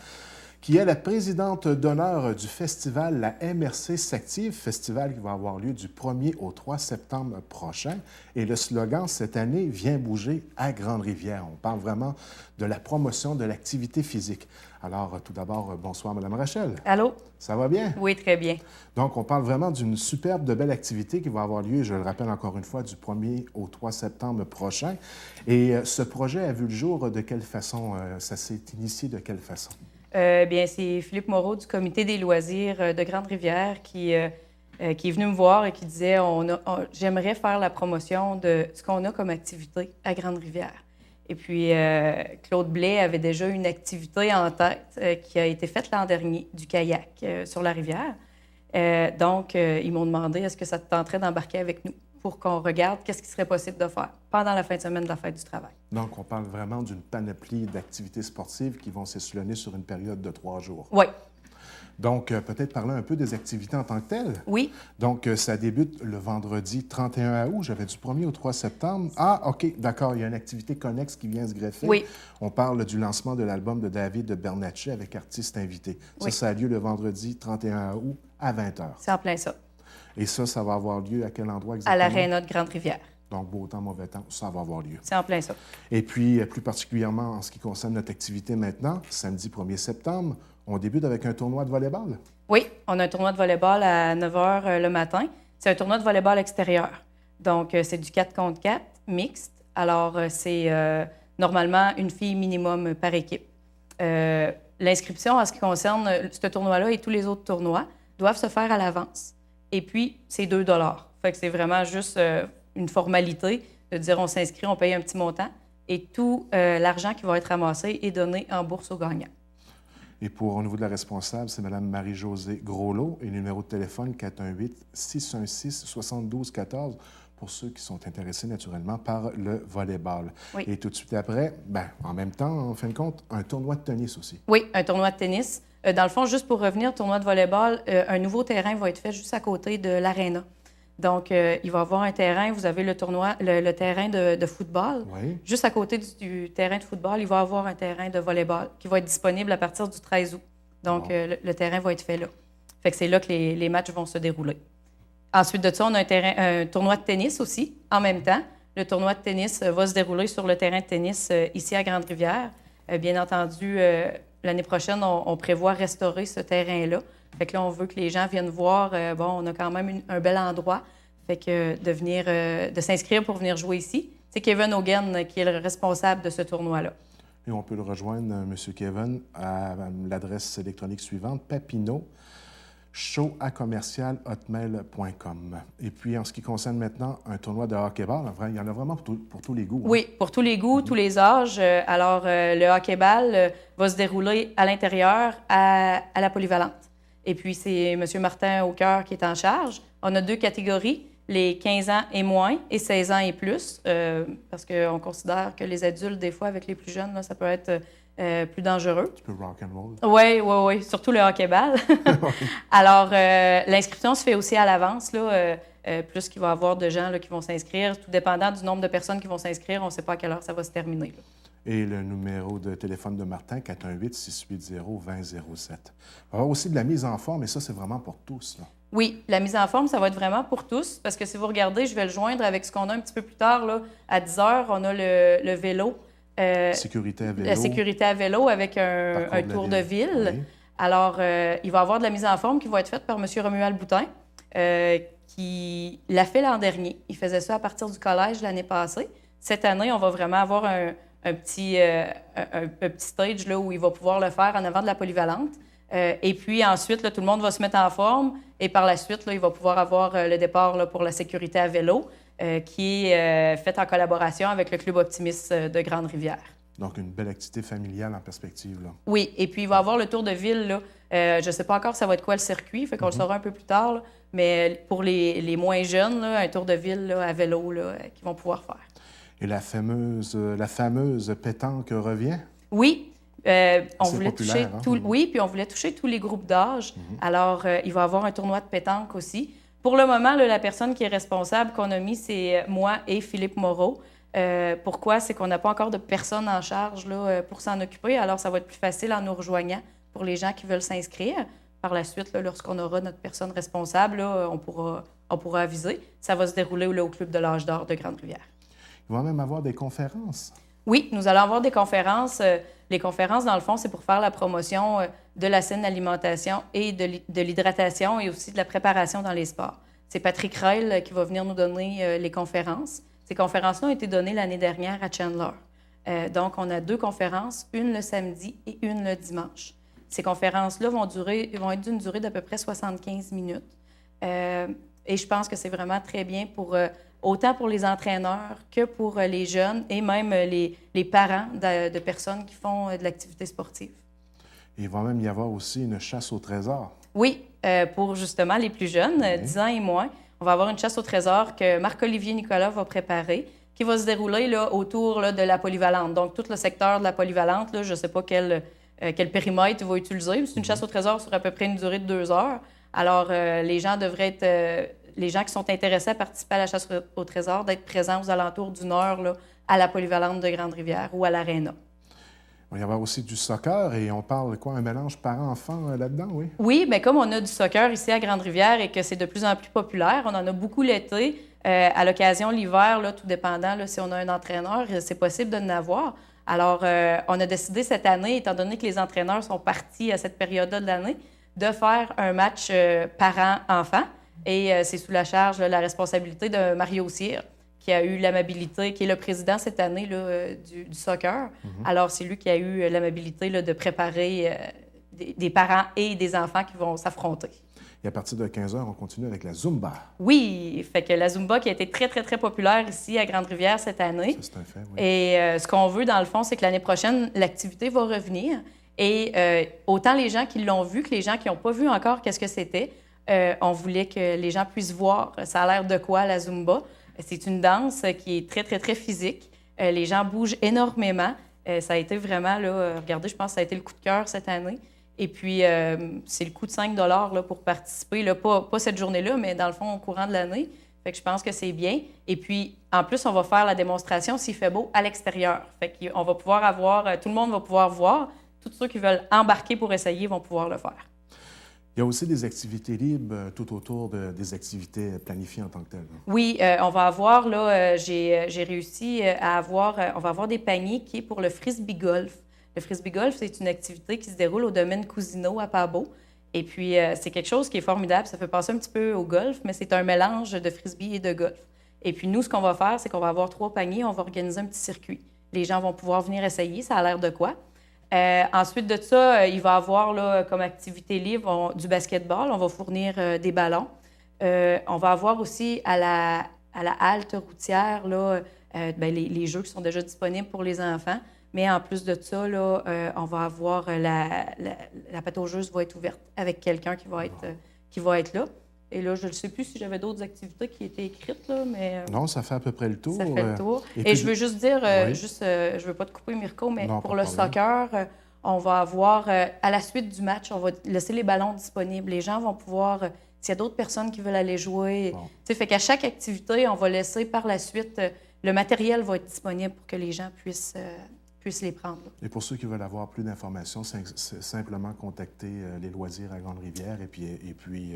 qui est la présidente d'honneur du festival La MRC s'active, festival qui va avoir lieu du 1er au 3 septembre prochain. Et le slogan cette année, « Viens bouger à Grande-Rivière ». On parle vraiment de la promotion de l'activité physique. Alors, tout d'abord, bonsoir, Mme Rachel. Allô? Ça va bien? Oui, très bien. Donc, on parle vraiment d'une superbe, de belle activité qui va avoir lieu, je le rappelle encore une fois, du 1er au 3 septembre prochain. Et ce projet a vu le jour de quelle façon? Ça s'est initié de quelle façon? Bien, c'est Philippe Moreau du Comité des loisirs de Grande-Rivière qui est venu me voir et qui disait j'aimerais faire la promotion de ce qu'on a comme activité à Grande-Rivière. Et puis, Claude Blais avait déjà une activité en tête qui a été faite l'an dernier, du kayak sur la rivière. Donc, ils m'ont demandé est-ce que ça te tenterait d'embarquer avec nous pour qu'on regarde qu'est-ce qui serait possible de faire pendant la fin de semaine de la Fête du travail. Donc, on parle vraiment d'une panoplie d'activités sportives qui vont s'échelonner sur une période de 3 jours. Oui. Donc, peut-être parler un peu des activités en tant que telles. Oui. Donc, ça débute le vendredi 31 août. J'avais du 1er au 3 septembre. Ah, OK, d'accord. Il y a une activité connexe qui vient se greffer. Oui. On parle du lancement de l'album de David Bernatchez avec artistes invités. Oui. Ça a lieu le vendredi 31 août à 20h. C'est en plein ça. Et ça va avoir lieu à quel endroit exactement? À l'Aréna de Grande-Rivière. Donc, beau temps, mauvais temps, ça va avoir lieu. C'est en plein ça. Et puis, plus particulièrement en ce qui concerne notre activité maintenant, samedi 1er septembre, on débute avec un tournoi de volleyball. Oui, on a un tournoi de volleyball à 9 h le matin. C'est un tournoi de volleyball extérieur. Donc, c'est du 4 contre 4, mixte. Alors, c'est normalement une fille minimum par équipe. L'inscription en ce qui concerne ce tournoi-là et tous les autres tournois doivent se faire à l'avance. Et puis, c'est 2 $. Fait que c'est vraiment juste une formalité de dire on s'inscrit, on paye un petit montant et tout l'argent qui va être ramassé est donné en bourse aux gagnants. Et au niveau de la responsable, c'est Mme Marie-Josée Groslot et le numéro de téléphone 418-616-7214 pour ceux qui sont intéressés naturellement par le volleyball. Oui. Et tout de suite après, en même temps, en fin de compte, un tournoi de tennis aussi. Oui, un tournoi de tennis. Dans le fond, juste pour revenir, tournoi de volleyball, un nouveau terrain va être fait juste à côté de l'aréna. Donc, il va y avoir un terrain, vous avez le terrain de football. Oui. Juste à côté du terrain de football, il va y avoir un terrain de volleyball qui va être disponible à partir du 13 août. Donc, le terrain va être fait là. Fait que c'est là que les matchs vont se dérouler. Ensuite de ça, on a un tournoi de tennis aussi, en même temps. Le tournoi de tennis va se dérouler sur le terrain de tennis ici à Grande-Rivière. Bien entendu, l'année prochaine, on prévoit restaurer ce terrain-là. Fait que là, on veut que les gens viennent voir. On a quand même un bel endroit. Fait que de s'inscrire pour venir jouer ici. C'est Kevin Hogan qui est le responsable de ce tournoi-là. Et on peut le rejoindre, M. Kevin, à l'adresse électronique suivante, papino@hotmail.com. Et puis, en ce qui concerne maintenant un tournoi de hockey-ball, il y en a vraiment pour tous les goûts. Hein? Oui, pour tous les goûts, tous les âges. Alors, le hockey-ball va se dérouler à l'intérieur, à la polyvalente. Et puis, c'est M. Martin Aucoeur qui est en charge. On a 2 catégories, les 15 ans et moins et 16 ans et plus, parce qu'on considère que les adultes, des fois, avec les plus jeunes, là, ça peut être plus dangereux. Tu peux rock and roll. Oui, surtout le hockey-ball. Alors, l'inscription se fait aussi à l'avance, là, plus qu'il va y avoir de gens là, qui vont s'inscrire. Tout dépendant du nombre de personnes qui vont s'inscrire, on ne sait pas à quelle heure ça va se terminer. Là. Et le numéro de téléphone de Martin, 418-680-2007. Il va y avoir aussi de la mise en forme, et ça, c'est vraiment pour tous. Là. Oui, la mise en forme, ça va être vraiment pour tous, parce que si vous regardez, je vais le joindre avec ce qu'on a un petit peu plus tard, là, à 10 h, on a le vélo. Sécurité à vélo. La sécurité à vélo avec un tour de ville. Oui. Alors, il va y avoir de la mise en forme qui va être faite par M. Romuald Boutin, qui l'a fait l'an dernier. Il faisait ça à partir du collège l'année passée. Cette année, on va vraiment avoir un petit stage là, où il va pouvoir le faire en avant de la polyvalente. Et puis ensuite, là, tout le monde va se mettre en forme. Et par la suite, là, il va pouvoir avoir le départ là, pour la sécurité à vélo, qui est fait en collaboration avec le Club Optimiste de Grande-Rivière. Donc, une belle activité familiale en perspective. Là. Oui, et puis il va y avoir le tour de ville. Là. Je ne sais pas encore ça va être quoi le circuit, fait qu'on le saura un peu plus tard. Là. Mais pour les moins jeunes, là, un tour de ville là, à vélo là, qu'ils vont pouvoir faire. Et la fameuse pétanque revient? Oui. On voulait populaire, toucher hein? Oui, puis on voulait toucher tous les groupes d'âge. Alors, il va y avoir un tournoi de pétanque aussi. Pour le moment, là, la personne qui est responsable qu'on a mis, c'est moi et Philippe Moreau. Pourquoi? C'est qu'on n'a pas encore de personne en charge là, pour s'en occuper. Alors, ça va être plus facile en nous rejoignant pour les gens qui veulent s'inscrire. Par la suite, là, lorsqu'on aura notre personne responsable, là, on pourra aviser. Ça va se dérouler là, au Club de l'Âge d'Or de Grande-Rivière. Il va même avoir des conférences. Oui, nous allons avoir des conférences. Les conférences, dans le fond, c'est pour faire la promotion de la saine alimentation et de l'hydratation et aussi de la préparation dans les sports. C'est Patrick Reil qui va venir nous donner les conférences. Ces conférences-là ont été données l'année dernière à Chandler. Donc, on a 2 conférences, une le samedi et une le dimanche. Ces conférences-là vont être d'une durée d'à peu près 75 minutes. Et je pense que c'est vraiment très bien pour autant pour les entraîneurs que pour les jeunes et même les parents de personnes qui font de l'activité sportive. Il va même y avoir aussi une chasse au trésor. Oui, pour justement les plus jeunes, 10 ans et moins, on va avoir une chasse au trésor que Marc-Olivier Nicolas va préparer, qui va se dérouler là, autour là, de la polyvalente. Donc, tout le secteur de la polyvalente, là, je ne sais pas quel périmètre il va utiliser. C'est une chasse au trésor sur à peu près une durée de 2 heures. Alors, les gens devraient être... les gens qui sont intéressés à participer à la chasse au trésor, d'être présents aux alentours d'1 heure là, à la polyvalente de Grande-Rivière ou à l'Aréna. Il va y avoir aussi du soccer et on parle quoi, un mélange parents-enfants là-dedans, oui? Oui, bien comme on a du soccer ici à Grande-Rivière et que c'est de plus en plus populaire, on en a beaucoup l'été. À l'occasion, l'hiver, là, tout dépendant, là, si on a un entraîneur, c'est possible de en avoir. Alors, on a décidé cette année, étant donné que les entraîneurs sont partis à cette période-là de l'année, de faire un match parents-enfants. Et c'est sous la charge, là, la responsabilité de Mario Cyr, qui a eu l'amabilité, qui est le président cette année là, du soccer. Alors, c'est lui qui a eu l'amabilité là, de préparer des parents et des enfants qui vont s'affronter. Et à partir de 15 h, on continue avec la Zumba. Oui, fait que la Zumba qui a été très, très, très populaire ici à Grande-Rivière cette année. Ça, c'est un fait, oui. Et ce qu'on veut, dans le fond, c'est que l'année prochaine, l'activité va revenir. Et autant les gens qui l'ont vu que les gens qui n'ont pas vu encore qu'est-ce que c'était, on voulait que les gens puissent voir ça a l'air de quoi, la Zumba. C'est une danse qui est très, très, très physique. Les gens bougent énormément. Ça a été vraiment, là, regardez, je pense que ça a été le coup de cœur cette année. Et puis, c'est le coût de 5 $ là, pour participer. Là, pas cette journée-là, mais dans le fond, au courant de l'année. Fait que je pense que c'est bien. Et puis, en plus, on va faire la démonstration, s'il fait beau, à l'extérieur. Fait qu'on va pouvoir avoir... tout le monde va pouvoir voir. Tous ceux qui veulent embarquer pour essayer vont pouvoir le faire. Il y a aussi des activités libres tout autour des activités planifiées en tant que telles. Oui, on va avoir, là, j'ai réussi à avoir... on va avoir des paniers qui est pour le frisbee golf. Le frisbee golf, c'est une activité qui se déroule au domaine Cousineau à Pabot. Et puis, c'est quelque chose qui est formidable. Ça fait penser un petit peu au golf, mais c'est un mélange de frisbee et de golf. Et puis, nous, ce qu'on va faire, c'est qu'on va avoir 3 paniers. On va organiser un petit circuit. Les gens vont pouvoir venir essayer. Ça a l'air de quoi? Ensuite de ça, il va y avoir là, comme activité libre du basketball. On va fournir des ballons. On va avoir aussi à la halte routière là, les jeux qui sont déjà disponibles pour les enfants. Mais en plus de ça, là, on va avoir la pataugeuse va être ouverte avec quelqu'un qui va être là. Et là, je ne sais plus si j'avais d'autres activités qui étaient écrites, là, mais... Non, ça fait à peu près le tour. Ça fait le tour. Et Et puis, je veux juste dire, oui. je ne veux pas te couper, Mirko, mais Non, pour pas le de problème. soccer, on va avoir, à la suite du match, on va laisser les ballons disponibles. Les gens vont pouvoir, s'il y a d'autres personnes qui veulent aller jouer, Bon. tu sais, fait qu'à chaque activité, on va laisser par la suite, le matériel va être disponible pour que les gens puissent les prendre. Et pour ceux qui veulent avoir plus d'informations, c'est simplement contacter les loisirs à Grande-Rivière et puis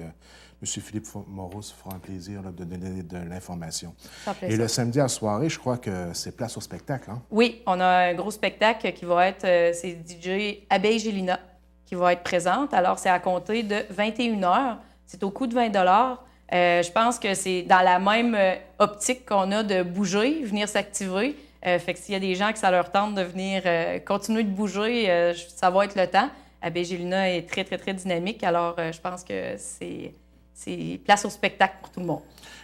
M. Philippe Moreau se fera un plaisir là, de donner de l'information. Ça fait Et le plaisir. samedi à soirée, je crois que c'est place au spectacle. Hein? Oui, on a un gros spectacle qui va être, c'est DJ Abeille Gélina qui va être présente. Alors, c'est à compter de 21 h. C'est au coût de 20 $. Je pense que c'est dans la même optique qu'on a de bouger, venir s'activer. Fait que s'il y a des gens que ça leur tente de venir continuer de bouger, ça va être le temps. Abeille Gélina est très, très, très dynamique. Alors, je pense que c'est place au spectacle pour tout le monde.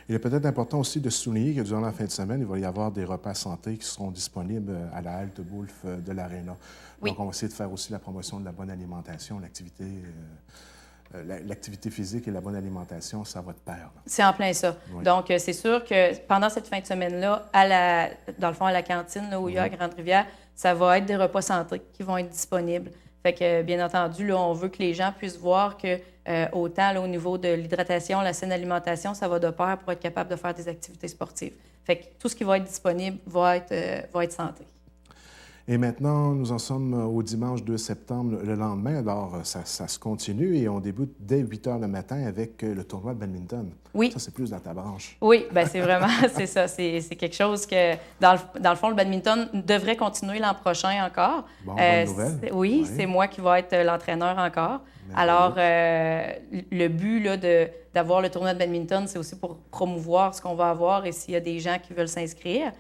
Il est peut-être important aussi de souligner que durant la fin de semaine, il va y avoir des repas santé qui seront disponibles à la halte Boulf de l'Aréna. Oui. Donc, on va essayer de faire aussi la promotion de la bonne alimentation, l'activité physique et la bonne alimentation, ça va de pair. Là. C'est en plein ça. Oui. Donc, c'est sûr que pendant cette fin de semaine-là, dans le fond, à la cantine là, où il y a à Grande-Rivière, ça va être des repas santé qui vont être disponibles. Fait que, bien entendu, là, on veut que les gens puissent voir que autant là, au niveau de l'hydratation, la saine alimentation, ça va de pair pour être capable de faire des activités sportives. Fait que tout ce qui va être disponible va être santé. Et maintenant, nous en sommes au dimanche 2 septembre, le lendemain. Alors, ça se continue et on débute dès 8 h le matin avec le tournoi de badminton. Oui. Ça, c'est plus dans ta branche. Oui, bien c'est vraiment, c'est ça. C'est quelque chose que, dans le fond, le badminton devrait continuer l'an prochain encore. Bon, bonne nouvelle. Oui, c'est moi qui vais être l'entraîneur encore. Merveilleux. Alors, le but là, d'avoir le tournoi de badminton, c'est aussi pour promouvoir ce qu'on va avoir et s'il y a des gens qui veulent s'inscrire.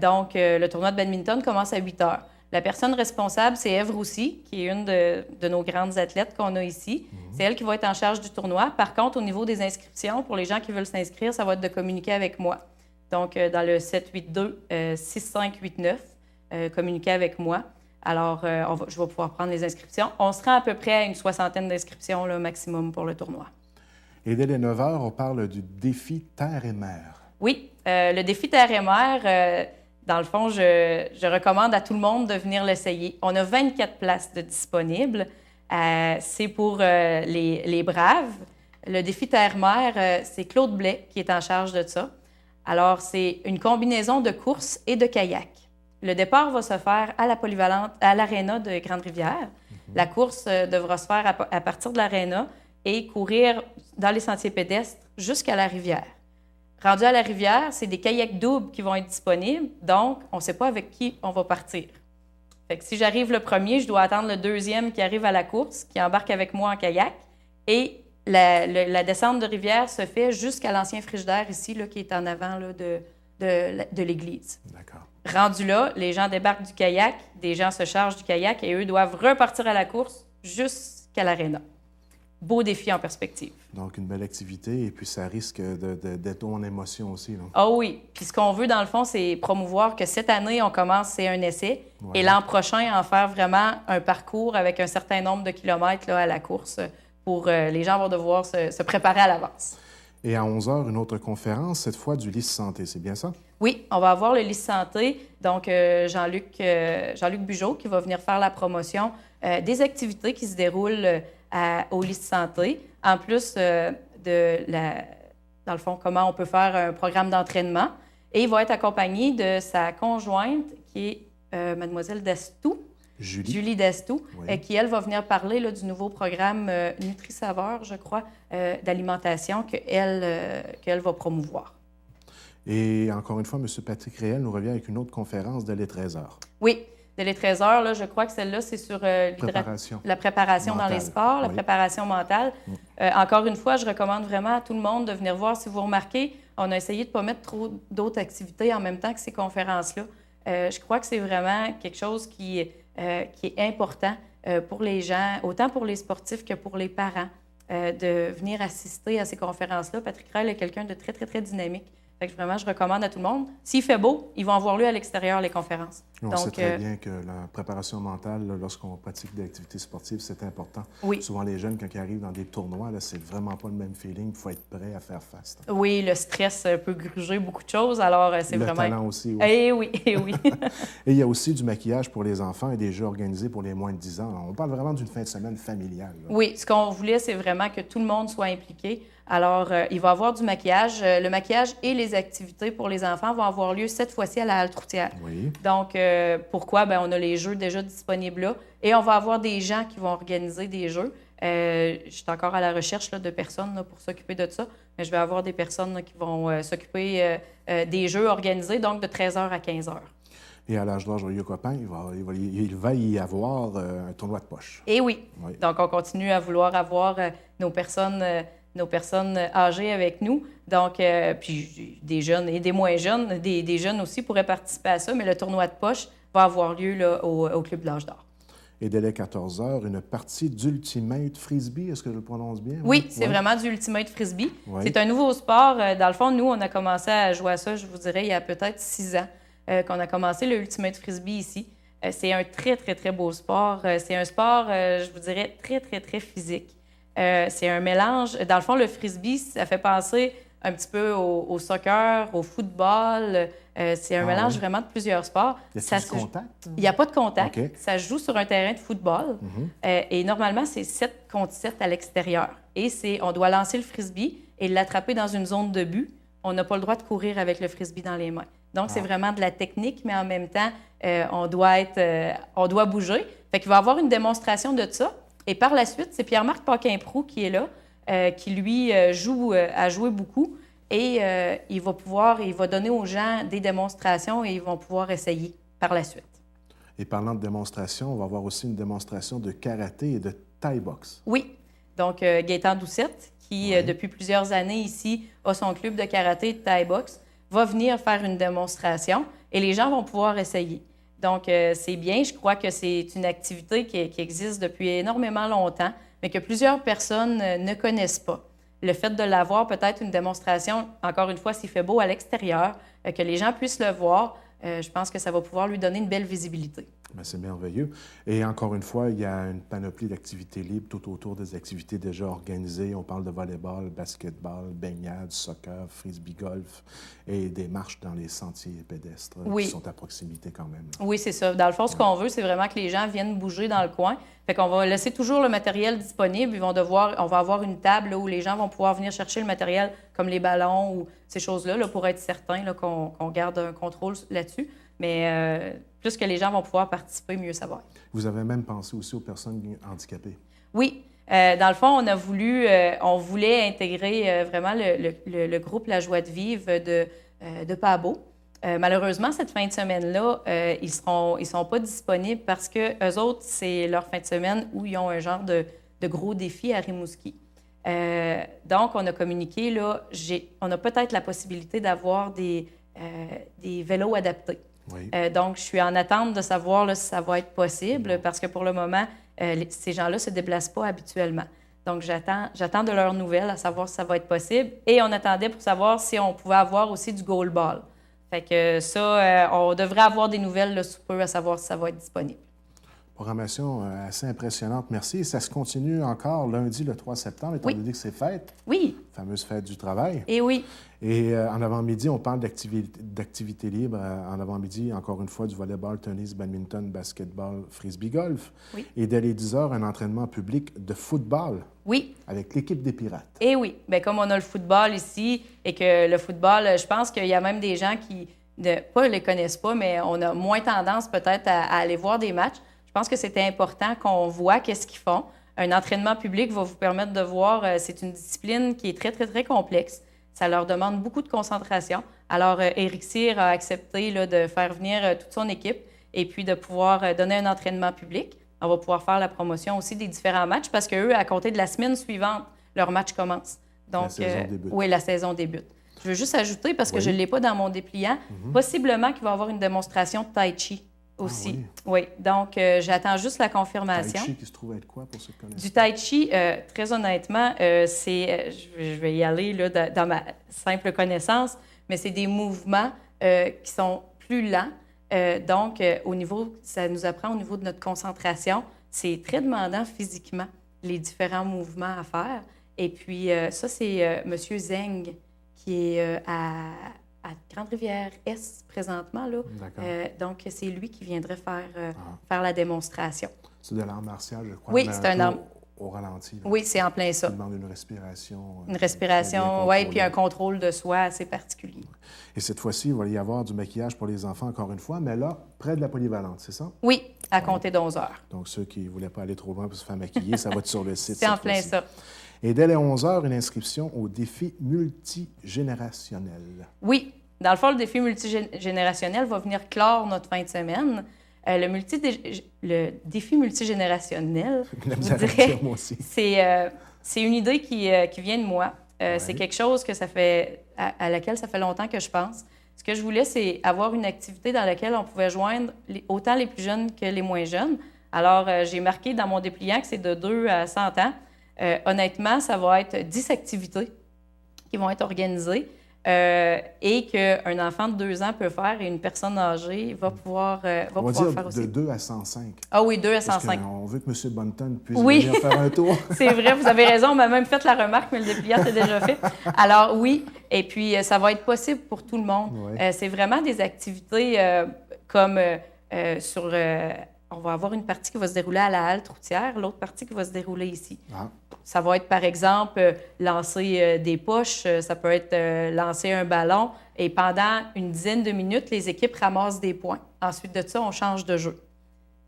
Donc, le tournoi de badminton commence à 8 h. La personne responsable, c'est Ève Roussy, qui est une de nos grandes athlètes qu'on a ici. C'est elle qui va être en charge du tournoi. Par contre, au niveau des inscriptions, pour les gens qui veulent s'inscrire, ça va être de communiquer avec moi. Donc, dans le 782-6589, communiquez avec moi. Alors, je vais pouvoir prendre les inscriptions. On se rend à peu près à une 60aine d'inscriptions là, maximum pour le tournoi. Et dès les 9 h, on parle du défi Terre et Mer. Oui, le défi Terre et Mer, dans le fond, je recommande à tout le monde de venir l'essayer. On a 24 places de disponibles. C'est pour les braves. Le défi Terre-Mer, c'est Claude Blais qui est en charge de ça. Alors, c'est une combinaison de course et de kayak. Le départ va se faire à la polyvalente, à l'aréna de Grande-Rivière. La course devra se faire à partir de l'aréna et courir dans les sentiers pédestres jusqu'à la rivière. Rendu à la rivière, c'est des kayaks doubles qui vont être disponibles, donc on ne sait pas avec qui on va partir. Fait que si j'arrive le premier, je dois attendre le deuxième qui arrive à la course, qui embarque avec moi en kayak, et la descente de rivière se fait jusqu'à l'ancien frigidaire ici, là, qui est en avant là, de l'église. D'accord. Rendu là, les gens débarquent du kayak, des gens se chargent du kayak et eux doivent repartir à la course jusqu'à l'aréna. Beau défi en perspective. Donc, une belle activité et puis ça risque d'être en émotion aussi. Ah oui. Puis ce qu'on veut, dans le fond, c'est promouvoir que cette année, on commence, c'est un essai, et l'an prochain, en faire vraiment un parcours avec un certain nombre de kilomètres là, à la course pour les gens vont devoir se préparer à l'avance. Et à 11 h, une autre conférence, cette fois du Lys Santé, c'est bien ça? Oui, on va avoir le Lys Santé, donc Jean-Luc Bugeaud qui va venir faire la promotion des activités qui se déroulent au Lys Santé, en plus dans le fond, comment on peut faire un programme d'entraînement. Et il va être accompagné de sa conjointe, qui est Mademoiselle Dastou, Julie Dastou, qui, elle, va venir parler là, du nouveau programme Nutri-Saveur, je crois, d'alimentation qu'elle va promouvoir. Et encore une fois, M. Patrick Réel nous revient avec une autre conférence dès les 13 h. Oui, dès les 13 h, là, je crois que celle-là, c'est sur la préparation mentale dans les sports, la préparation mentale. Encore une fois, je recommande vraiment à tout le monde de venir voir. Si vous remarquez, on a essayé de ne pas mettre trop d'autres activités en même temps que ces conférences-là. Je crois que c'est vraiment quelque chose qui est important pour les gens, autant pour les sportifs que pour les parents, de venir assister à ces conférences-là. Patrick Réel est quelqu'un de très, très, très dynamique. Fait que vraiment, je recommande à tout le monde. S'il fait beau, ils vont avoir lieu à l'extérieur, les conférences. On sait très bien que la préparation mentale, lorsqu'on pratique des activités sportives, c'est important. Oui. Souvent, les jeunes, quand ils arrivent dans des tournois, là, c'est vraiment pas le même feeling. Il faut être prêt à faire face. Oui, le stress peut gruger beaucoup de choses, alors c'est vraiment... Le talent aussi, oui. Eh oui, eh oui. Et il y a aussi du maquillage pour les enfants et des jeux organisés pour les moins de 10 ans. On parle vraiment d'une fin de semaine familiale. Là. Oui, ce qu'on voulait, c'est vraiment que tout le monde soit impliqué. Alors, il va y avoir du maquillage. Le maquillage et les activités pour les enfants vont avoir lieu cette fois-ci à la halte routière. Oui. Donc, pourquoi? Bien, on a les jeux déjà disponibles là et on va avoir des gens qui vont organiser des jeux. Je suis encore à la recherche là, de personnes là, pour s'occuper de ça, mais je vais avoir des personnes là, qui vont s'occuper des jeux organisés, donc de 13 h à 15 h. Et à l'âge d'âge Rio Copain, il va y avoir un tournoi de poche. Et oui. Donc, on continue à vouloir avoir nos personnes âgées avec nous. Donc, puis des jeunes et des moins jeunes, des jeunes aussi pourraient participer à ça, mais le tournoi de poche va avoir lieu là, au Club de l'Âge d'Or. Et dès les 14 h, une partie d'Ultimate Frisbee, est-ce que je le prononce bien? Oui, c'est vraiment du Ultimate Frisbee. Oui. C'est un nouveau sport. Dans le fond, nous, on a commencé à jouer à ça, je vous dirais, il y a peut-être 6 ans qu'on a commencé le Ultimate Frisbee ici. C'est un très, très, très beau sport. C'est un sport, je vous dirais, très, très, très physique. C'est un mélange. Dans le fond, le frisbee, ça fait penser un petit peu au soccer, au football. C'est un mélange vraiment de plusieurs sports. Y a-t-il du contact? Il n'y a pas de contact. Okay. Ça se joue sur un terrain de football. Et normalement, c'est 7 contre 7 à l'extérieur. Et on doit lancer le frisbee et l'attraper dans une zone de but. On n'a pas le droit de courir avec le frisbee dans les mains. Donc, c'est vraiment de la technique, mais en même temps, on doit bouger. Fait qu'il va y avoir une démonstration de ça. Et par la suite, c'est Pierre-Marc Paquin-Proulx qui est là, qui, lui, a joué beaucoup. Et il va donner aux gens des démonstrations et ils vont pouvoir essayer par la suite. Et parlant de démonstration, on va avoir aussi une démonstration de karaté et de Thai boxe. Oui. Donc, Gaëtan Doucette, qui, depuis plusieurs années ici, a son club de karaté et de Thai boxe, va venir faire une démonstration et les gens vont pouvoir essayer. Donc, c'est bien. Je crois que c'est une activité qui existe depuis énormément longtemps, mais que plusieurs personnes ne connaissent pas. le fait de l'avoir, peut-être une démonstration, encore une fois, s'il fait beau à l'extérieur, que les gens puissent le voir, je pense que ça va pouvoir lui donner une belle visibilité. Bien, c'est merveilleux. Et encore une fois, il y a une panoplie d'activités libres tout autour des activités déjà organisées. On parle de volleyball, basketball, baignade, soccer, frisbee golf et des marches dans les sentiers pédestres qui sont à proximité quand même. Oui, c'est ça. Dans le fond, ce qu'on veut, c'est vraiment que les gens viennent bouger dans le coin. Fait qu'on va laisser toujours le matériel disponible. On va avoir une table là, où les gens vont pouvoir venir chercher le matériel comme les ballons ou ces choses-là là, pour être certain là, qu'on garde un contrôle là-dessus. Mais plus que les gens vont pouvoir participer, mieux ça va. Vous avez même pensé aussi aux personnes handicapées. Oui. Dans le fond, on voulait intégrer vraiment le groupe La Joie de vivre de Pabo. Malheureusement, cette fin de semaine-là, ils sont pas disponibles parce que eux autres, c'est leur fin de semaine où ils ont un genre de gros défi à Rimouski. Donc, on a communiqué, là, on a peut-être la possibilité d'avoir des vélos adaptés. Oui. Donc, je suis en attente de savoir là, si ça va être possible parce que pour le moment, ces gens-là ne se déplacent pas habituellement. Donc, j'attends de leurs nouvelles à savoir si ça va être possible. Et on attendait pour savoir si on pouvait avoir aussi du goalball. Fait que ça, on devrait avoir des nouvelles là, sous peu à savoir si ça va être disponible. Programmation assez impressionnante, merci. Et ça se continue encore lundi, le 3 septembre, étant donné que c'est fête. Oui. Fameuse fête du travail. Et oui. Et en avant-midi, on parle d'activités libres. En avant-midi, encore une fois, du volleyball, tennis, badminton, basketball, frisbee golf. Oui. Et dès les 10 heures, un entraînement public de football. Oui. Avec l'équipe des Pirates. Et oui. Bien, comme on a le football ici et que le football, je pense qu'il y a même des gens qui ne les connaissent pas, mais on a moins tendance peut-être à aller voir des matchs. Je pense que c'était important qu'on voit qu'est-ce qu'ils font. Un entraînement public va vous permettre de voir, c'est une discipline qui est très, très, très complexe. Ça leur demande beaucoup de concentration. Alors, Éric Cyr a accepté là, de faire venir toute son équipe et puis de pouvoir donner un entraînement public. On va pouvoir faire la promotion aussi des différents matchs parce qu'eux, à compter de la semaine suivante, leur match commence. Donc, la saison débute. Oui, la saison débute. Je veux juste ajouter, parce que je ne l'ai pas dans mon dépliant, possiblement qu'il va y avoir une démonstration de tai chi aussi. Ah oui. Donc j'attends juste la confirmation. Tai chi qui se trouve être quoi pour ceux qui connaissent? Du tai chi, très honnêtement, c'est, je vais y aller là, dans ma simple connaissance, mais c'est des mouvements qui sont plus lents. Donc, ça nous apprend au niveau de notre concentration. C'est très demandant physiquement, les différents mouvements à faire. Et puis, ça, c'est M. Zeng, qui est à Grande-Rivière-Est présentement. Là. Donc, c'est lui qui viendrait faire la démonstration. C'est de l'art martial, je crois. Oui, c'est un art. Au ralenti. Là. Oui, c'est en plein ça. Ça demande une respiration. Une respiration, oui, puis un contrôle de soi assez particulier. Et cette fois-ci, il va y avoir du maquillage pour les enfants, encore une fois, mais là, près de la polyvalente, c'est ça? Oui, à compter d'11 heures. Donc, ceux qui ne voulaient pas aller trop loin pour se faire maquiller, ça va être sur le site. C'est en plein ça. Et dès les 11 heures, une inscription au défi multigénérationnel. Oui. Dans le fond, le défi multigénérationnel va venir clore notre fin de semaine. Le défi multigénérationnel, je dirais, c'est une idée qui vient de moi. C'est quelque chose que à laquelle ça fait longtemps que je pense. Ce que je voulais, c'est avoir une activité dans laquelle on pouvait joindre autant les plus jeunes que les moins jeunes. Alors, j'ai marqué dans mon dépliant que c'est de 2 à 100 ans. Honnêtement, ça va être 10 activités qui vont être organisées. Et qu'un enfant de 2 ans peut faire et une personne âgée va pouvoir faire aussi. De 2 à 105. Ah oui, 2 à 105. On veut que M. Bonneton puisse venir faire un tour. C'est vrai, vous avez raison. On m'a même fait la remarque, mais le dépliant est déjà fait. Alors oui, et puis ça va être possible pour tout le monde. Ouais. C'est vraiment des activités comme on va avoir une partie qui va se dérouler à la halte routière, l'autre partie qui va se dérouler ici. Ah. Ça va être, par exemple, lancer des poches, ça peut être lancer un ballon, et pendant une dizaine de minutes, les équipes ramassent des points. Ensuite de ça, on change de jeu.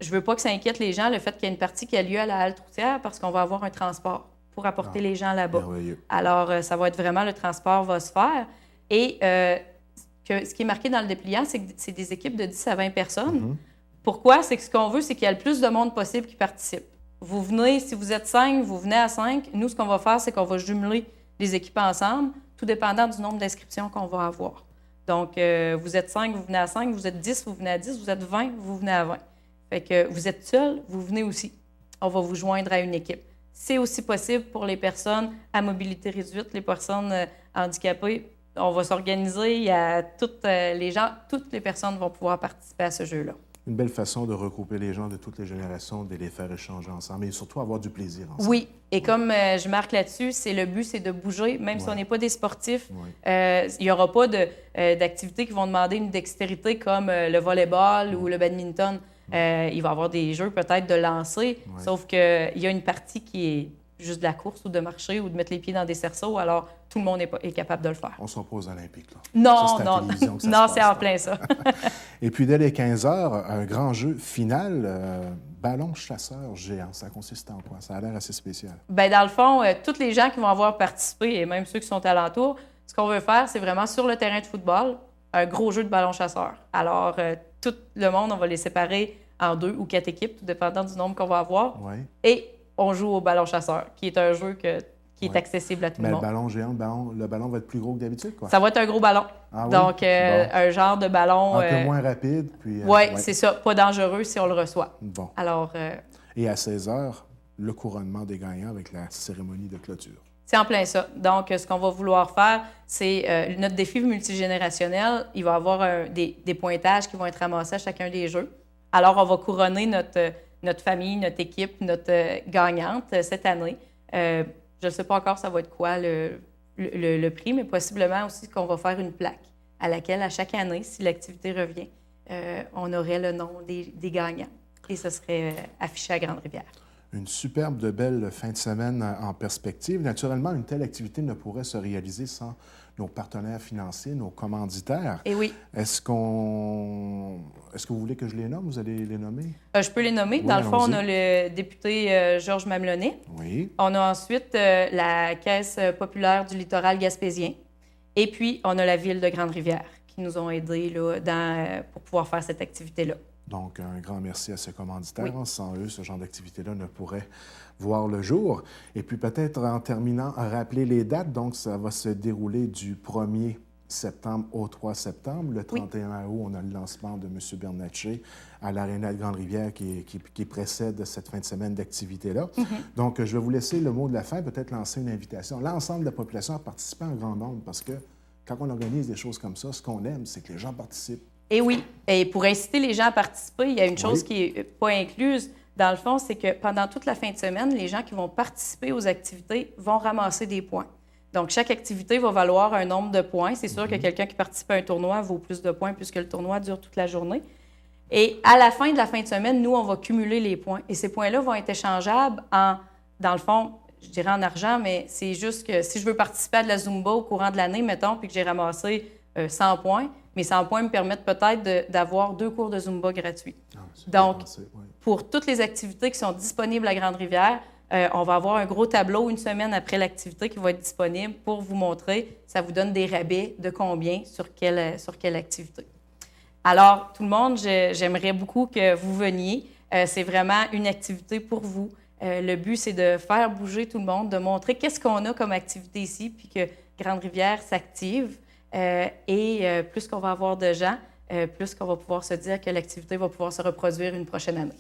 Je ne veux pas que ça inquiète les gens, le fait qu'il y ait une partie qui a lieu à la halte routière, parce qu'on va avoir un transport pour apporter les gens là-bas. Merveilleux. Alors, ça va être vraiment, le transport va se faire. Et ce qui est marqué dans le dépliant, c'est que c'est des équipes de 10 à 20 personnes. Mm-hmm. Pourquoi? C'est que ce qu'on veut, c'est qu'il y ait le plus de monde possible qui participe. Vous venez, si vous êtes 5, vous venez à 5. Nous, ce qu'on va faire, c'est qu'on va jumeler les équipes ensemble, tout dépendant du nombre d'inscriptions qu'on va avoir. Donc, vous êtes 5, vous venez à 5, vous êtes 10, vous venez à 10, vous êtes 20, vous venez à 20. Fait que vous êtes seul, vous venez aussi. On va vous joindre à une équipe. c'est aussi possible pour les personnes à mobilité réduite, les personnes handicapées. On va s'organiser, il y a toutes les personnes vont pouvoir participer à ce jeu-là. Une belle façon de regrouper les gens de toutes les générations, de les faire échanger ensemble et surtout avoir du plaisir ensemble. Oui, et comme je marque là-dessus, le but, c'est de bouger, même si on n'est pas des sportifs. Il n'y aura pas d'activités qui vont demander une dextérité comme le volleyball ou le badminton. Il va y avoir des jeux peut-être de lancer, sauf qu'il y a une partie qui est juste de la course ou de marcher ou de mettre les pieds dans des cerceaux, alors tout le monde est capable de le faire. On ne pas aux Olympiques, là. Non, ça, non, non, c'est en plein ça. Et puis, dès les 15 heures, un grand jeu final, ballon chasseur géant. Ça consiste en quoi? Ça a l'air assez spécial. Bien, dans le fond, tous les gens qui vont avoir participé, et même ceux qui sont alentours, ce qu'on veut faire, c'est vraiment sur le terrain de football, un gros jeu de ballon chasseur. Alors, tout le monde, on va les séparer en 2 ou 4 équipes, tout dépendant du nombre qu'on va avoir. Oui. Et on joue au ballon chasseur, qui est un jeu qui est accessible à tout le monde. Mais le ballon géant, le ballon va être plus gros que d'habitude, quoi. Ça va être un gros ballon. Ah, oui? Donc, un genre de ballon... Un peu moins rapide, puis... Oui, c'est ça. Pas dangereux si on le reçoit. Bon. Alors... Et à 16 heures, le couronnement des gagnants avec la cérémonie de clôture. C'est en plein ça. Donc, ce qu'on va vouloir faire, c'est notre défi multigénérationnel. Il va y avoir des pointages qui vont être ramassés à chacun des jeux. Alors, on va couronner notre famille, notre équipe, notre gagnante cette année. Je ne sais pas encore ça va être quoi le prix, mais possiblement aussi qu'on va faire une plaque à laquelle, à chaque année, si l'activité revient, on aurait le nom des gagnants et ce serait affiché à Grande-Rivière. Une superbe de belle fin de semaine en perspective. Naturellement, une telle activité ne pourrait se réaliser sans nos partenaires financiers, nos commanditaires. Et oui. Est-ce que vous voulez que je les nomme? Vous allez les nommer? Je peux les nommer. Oui, dans le fond, on allons-y. a le député Georges Mamelonnet. Oui. On a ensuite la Caisse populaire du littoral gaspésien. Et puis, on a la Ville de Grande-Rivière qui nous ont aidés là, pour pouvoir faire cette activité-là. Donc, un grand merci à ces commanditaires. Oui. Sans eux, ce genre d'activité-là ne pourrait voir le jour. Et puis, peut-être en terminant, rappeler les dates. Donc, ça va se dérouler du 1er septembre au 3 septembre. Le 31 août, on a le lancement de M. Bernatchez à l'Aréna de Grande-Rivière qui précède cette fin de semaine d'activité-là. Donc, je vais vous laisser le mot de la fin, peut-être lancer une invitation. L'ensemble de la population à participer en grand nombre parce que quand on organise des choses comme ça, ce qu'on aime, c'est que les gens participent. Et oui, et pour inciter les gens à participer, il y a une chose qui n'est pas incluse, dans le fond, c'est que pendant toute la fin de semaine, les gens qui vont participer aux activités vont ramasser des points. Donc, chaque activité va valoir un nombre de points. C'est sûr que quelqu'un qui participe à un tournoi vaut plus de points puisque le tournoi dure toute la journée. Et à la fin de la fin de semaine, nous, on va cumuler les points. Et ces points-là vont être échangeables dans le fond, je dirais en argent, mais c'est juste que si je veux participer à de la Zumba au courant de l'année, mettons, puis que j'ai ramassé 100 points, mes 100 points me permettent peut-être d'avoir 2 cours de Zumba gratuits. Donc, pour toutes les activités qui sont disponibles à Grande-Rivière, on va avoir un gros tableau une semaine après l'activité qui va être disponible pour vous montrer. Ça vous donne des rabais de combien sur quelle activité. Alors, tout le monde, j'aimerais beaucoup que vous veniez. C'est vraiment une activité pour vous. Le but, c'est de faire bouger tout le monde, de montrer qu'est-ce qu'on a comme activité ici, puis que Grande-Rivière s'active. Et plus qu'on va avoir de gens, plus qu'on va pouvoir se dire que l'activité va pouvoir se reproduire une prochaine année.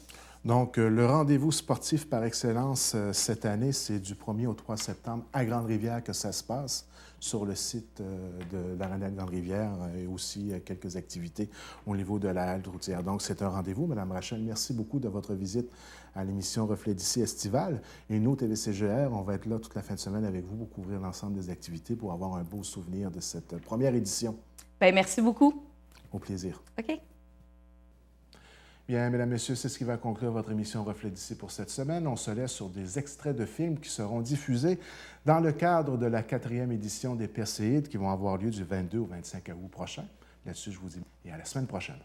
Donc, le rendez-vous sportif par excellence cette année, c'est du 1er au 3 septembre à Grande-Rivière que ça se passe, sur le site de l'Aréna de Grande-Rivière et aussi quelques activités au niveau de la halte routière. Donc, c'est un rendez-vous. Madame Rachel, merci beaucoup de votre visite à l'émission Reflet d'ici estivale. Et nous, TVCGR, on va être là toute la fin de semaine avec vous pour couvrir l'ensemble des activités pour avoir un beau souvenir de cette première édition. Bien, merci beaucoup. Au plaisir. OK. Bien, mesdames, messieurs, c'est ce qui va conclure votre émission Reflet d'ici pour cette semaine. On se laisse sur des extraits de films qui seront diffusés dans le cadre de la 4e édition des Perséides qui vont avoir lieu du 22 au 25 août prochain. Là-dessus, je vous dis et à la semaine prochaine.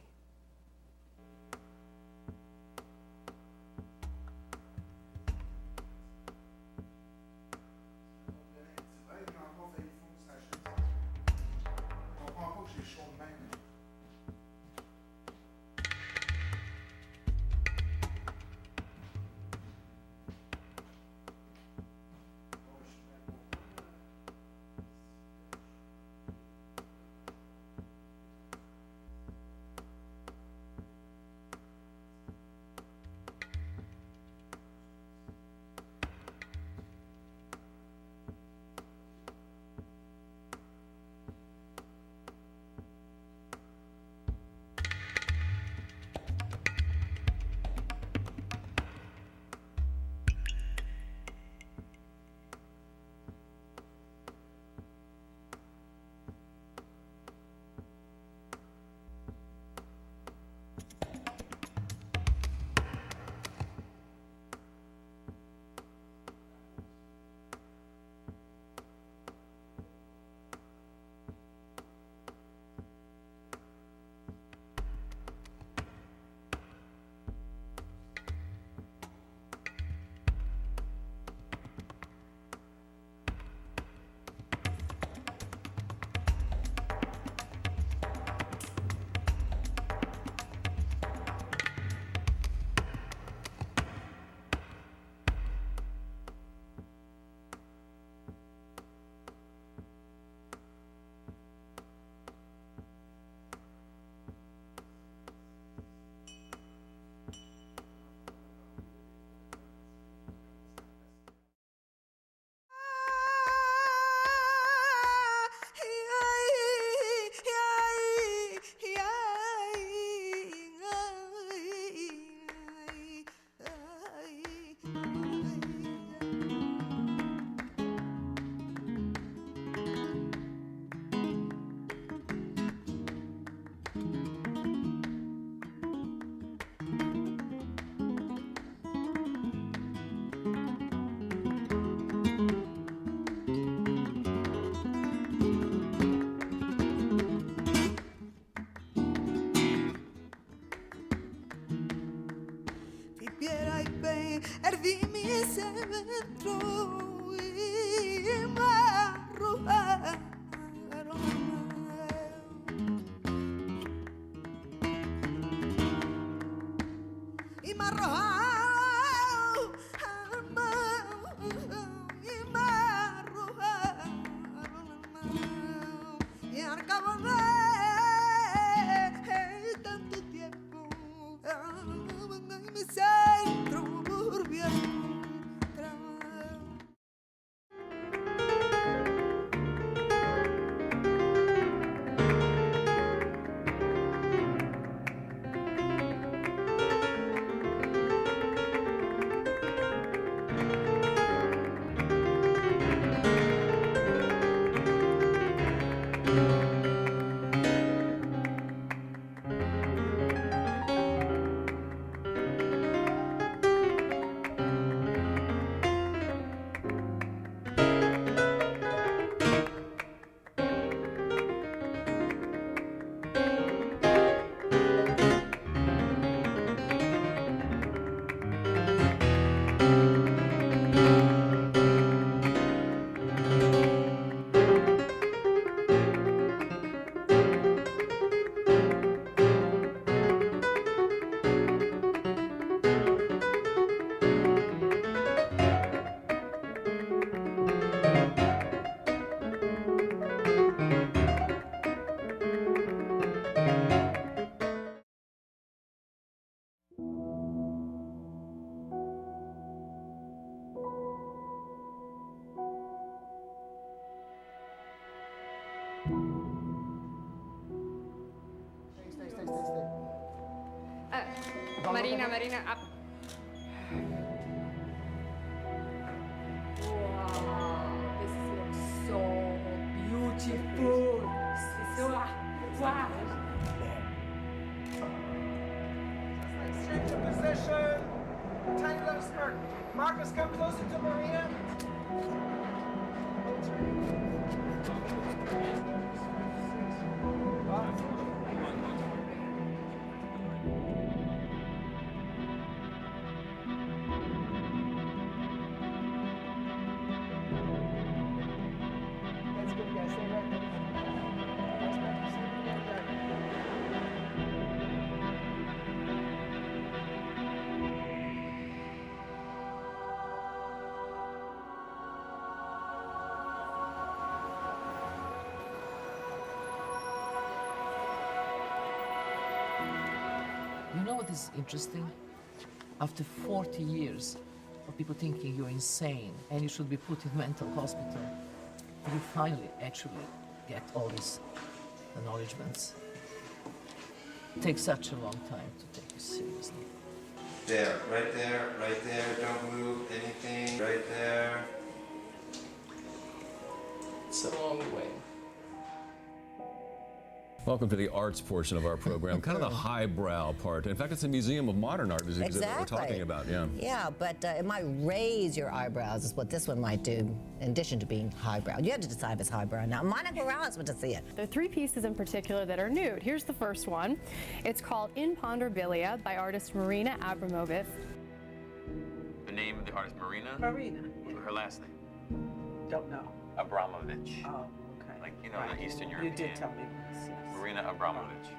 dentro y me arrojaron. Y me arrojaron al mar, y me arrojaron al mar. Y al cabo de tanto tiempo, mi centro volvió a entrar. Marina, up. Wow, this looks so beautiful. Wow. Change of position. Tango smirk. Marcus, come closer to Marina. That's good, guys. Stay right there. You know what is interesting? After 40 years of people thinking you're insane and you should be put in mental hospital, you finally actually get all these acknowledgements. It takes such a long time to take you seriously. There, right there, right there. Don't move anything. Right there. It's a long way. Welcome to the arts portion of our program, kind of the highbrow part. In fact, it's a museum of modern art is exhibit that we're talking about. Yeah. Yeah, but it might raise your eyebrows is what this one might do, in addition to being highbrow. You have to decide if it's highbrow now. Monica Morales went to see it. There are three pieces in particular that are nude. Here's the first one. It's called In Ponderbilia by artist Marina Abramovic. The name of the artist, Marina? Marina. Her last name? Don't know. Abramovich. Oh, okay. Like, you know, the Eastern European. You did tell me this, yes. Marina Abramovich.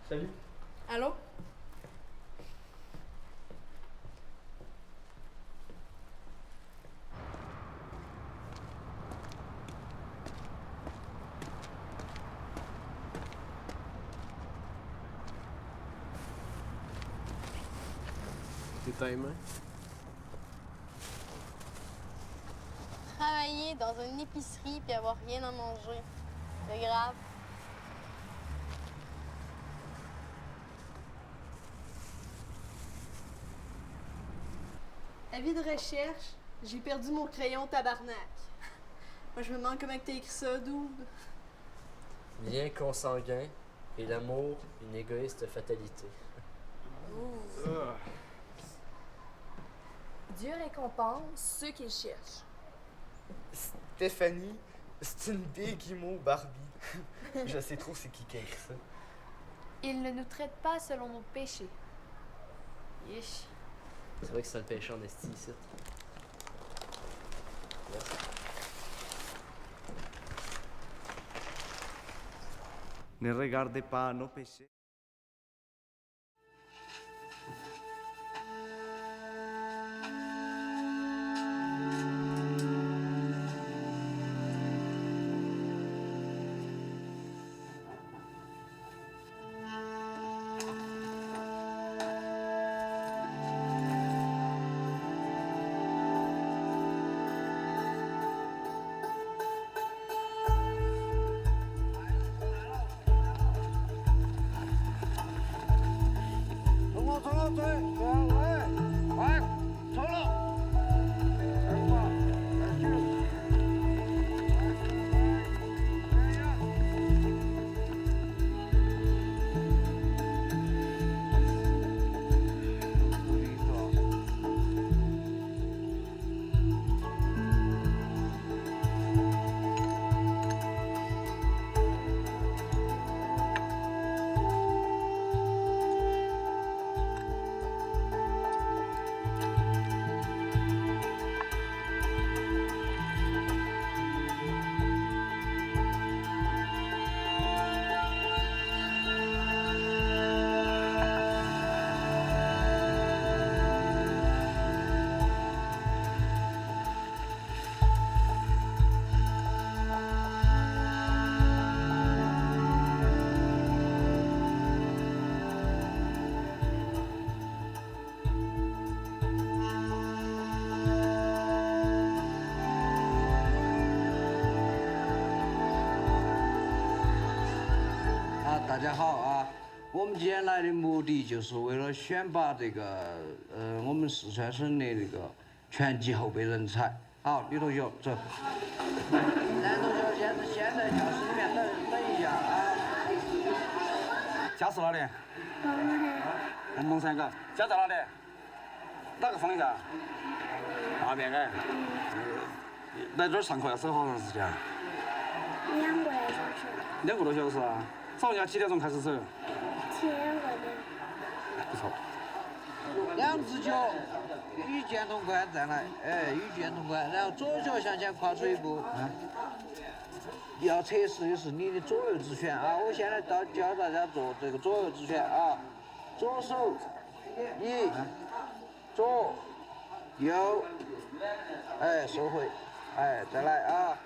Salut. Allô? Tes mains. Travailler dans une épicerie puis avoir rien à manger. C'est grave. Avis de recherche, j'ai perdu mon crayon tabarnak. Moi, je me demande comment t'as écrit ça, dude. Lien consanguin et l'amour, une égoïste fatalité. Dieu récompense ceux qui le cherchent. Stéphanie, c'est une Guimau Barbie. Je sais trop c'est qui a écrit ça. Il ne nous traite pas selon nos péchés. Yesh. C'est vrai que c'est le péché en esti ici. Merci. Ne regardez pas nos péchés.大家好啊！我们今天来的目的就是为了选拔这个我们四川省的这个拳击后备人才。好，女同学走。男同学先在教室里面等一下啊。家是哪里？我们3个。家在哪里？哪个方向？那边哎。来这儿上课要守好长时间？2个来小时。 2个多小时啊！早上几点钟开始走？7点多点。不错。2只脚与肩同宽站来，哎，与肩同宽，然后左脚向前跨出一步。要测试的是你的左右直拳啊！我现在教大家做这个左右直拳啊，左手1，左右，哎，收回，哎，再来啊！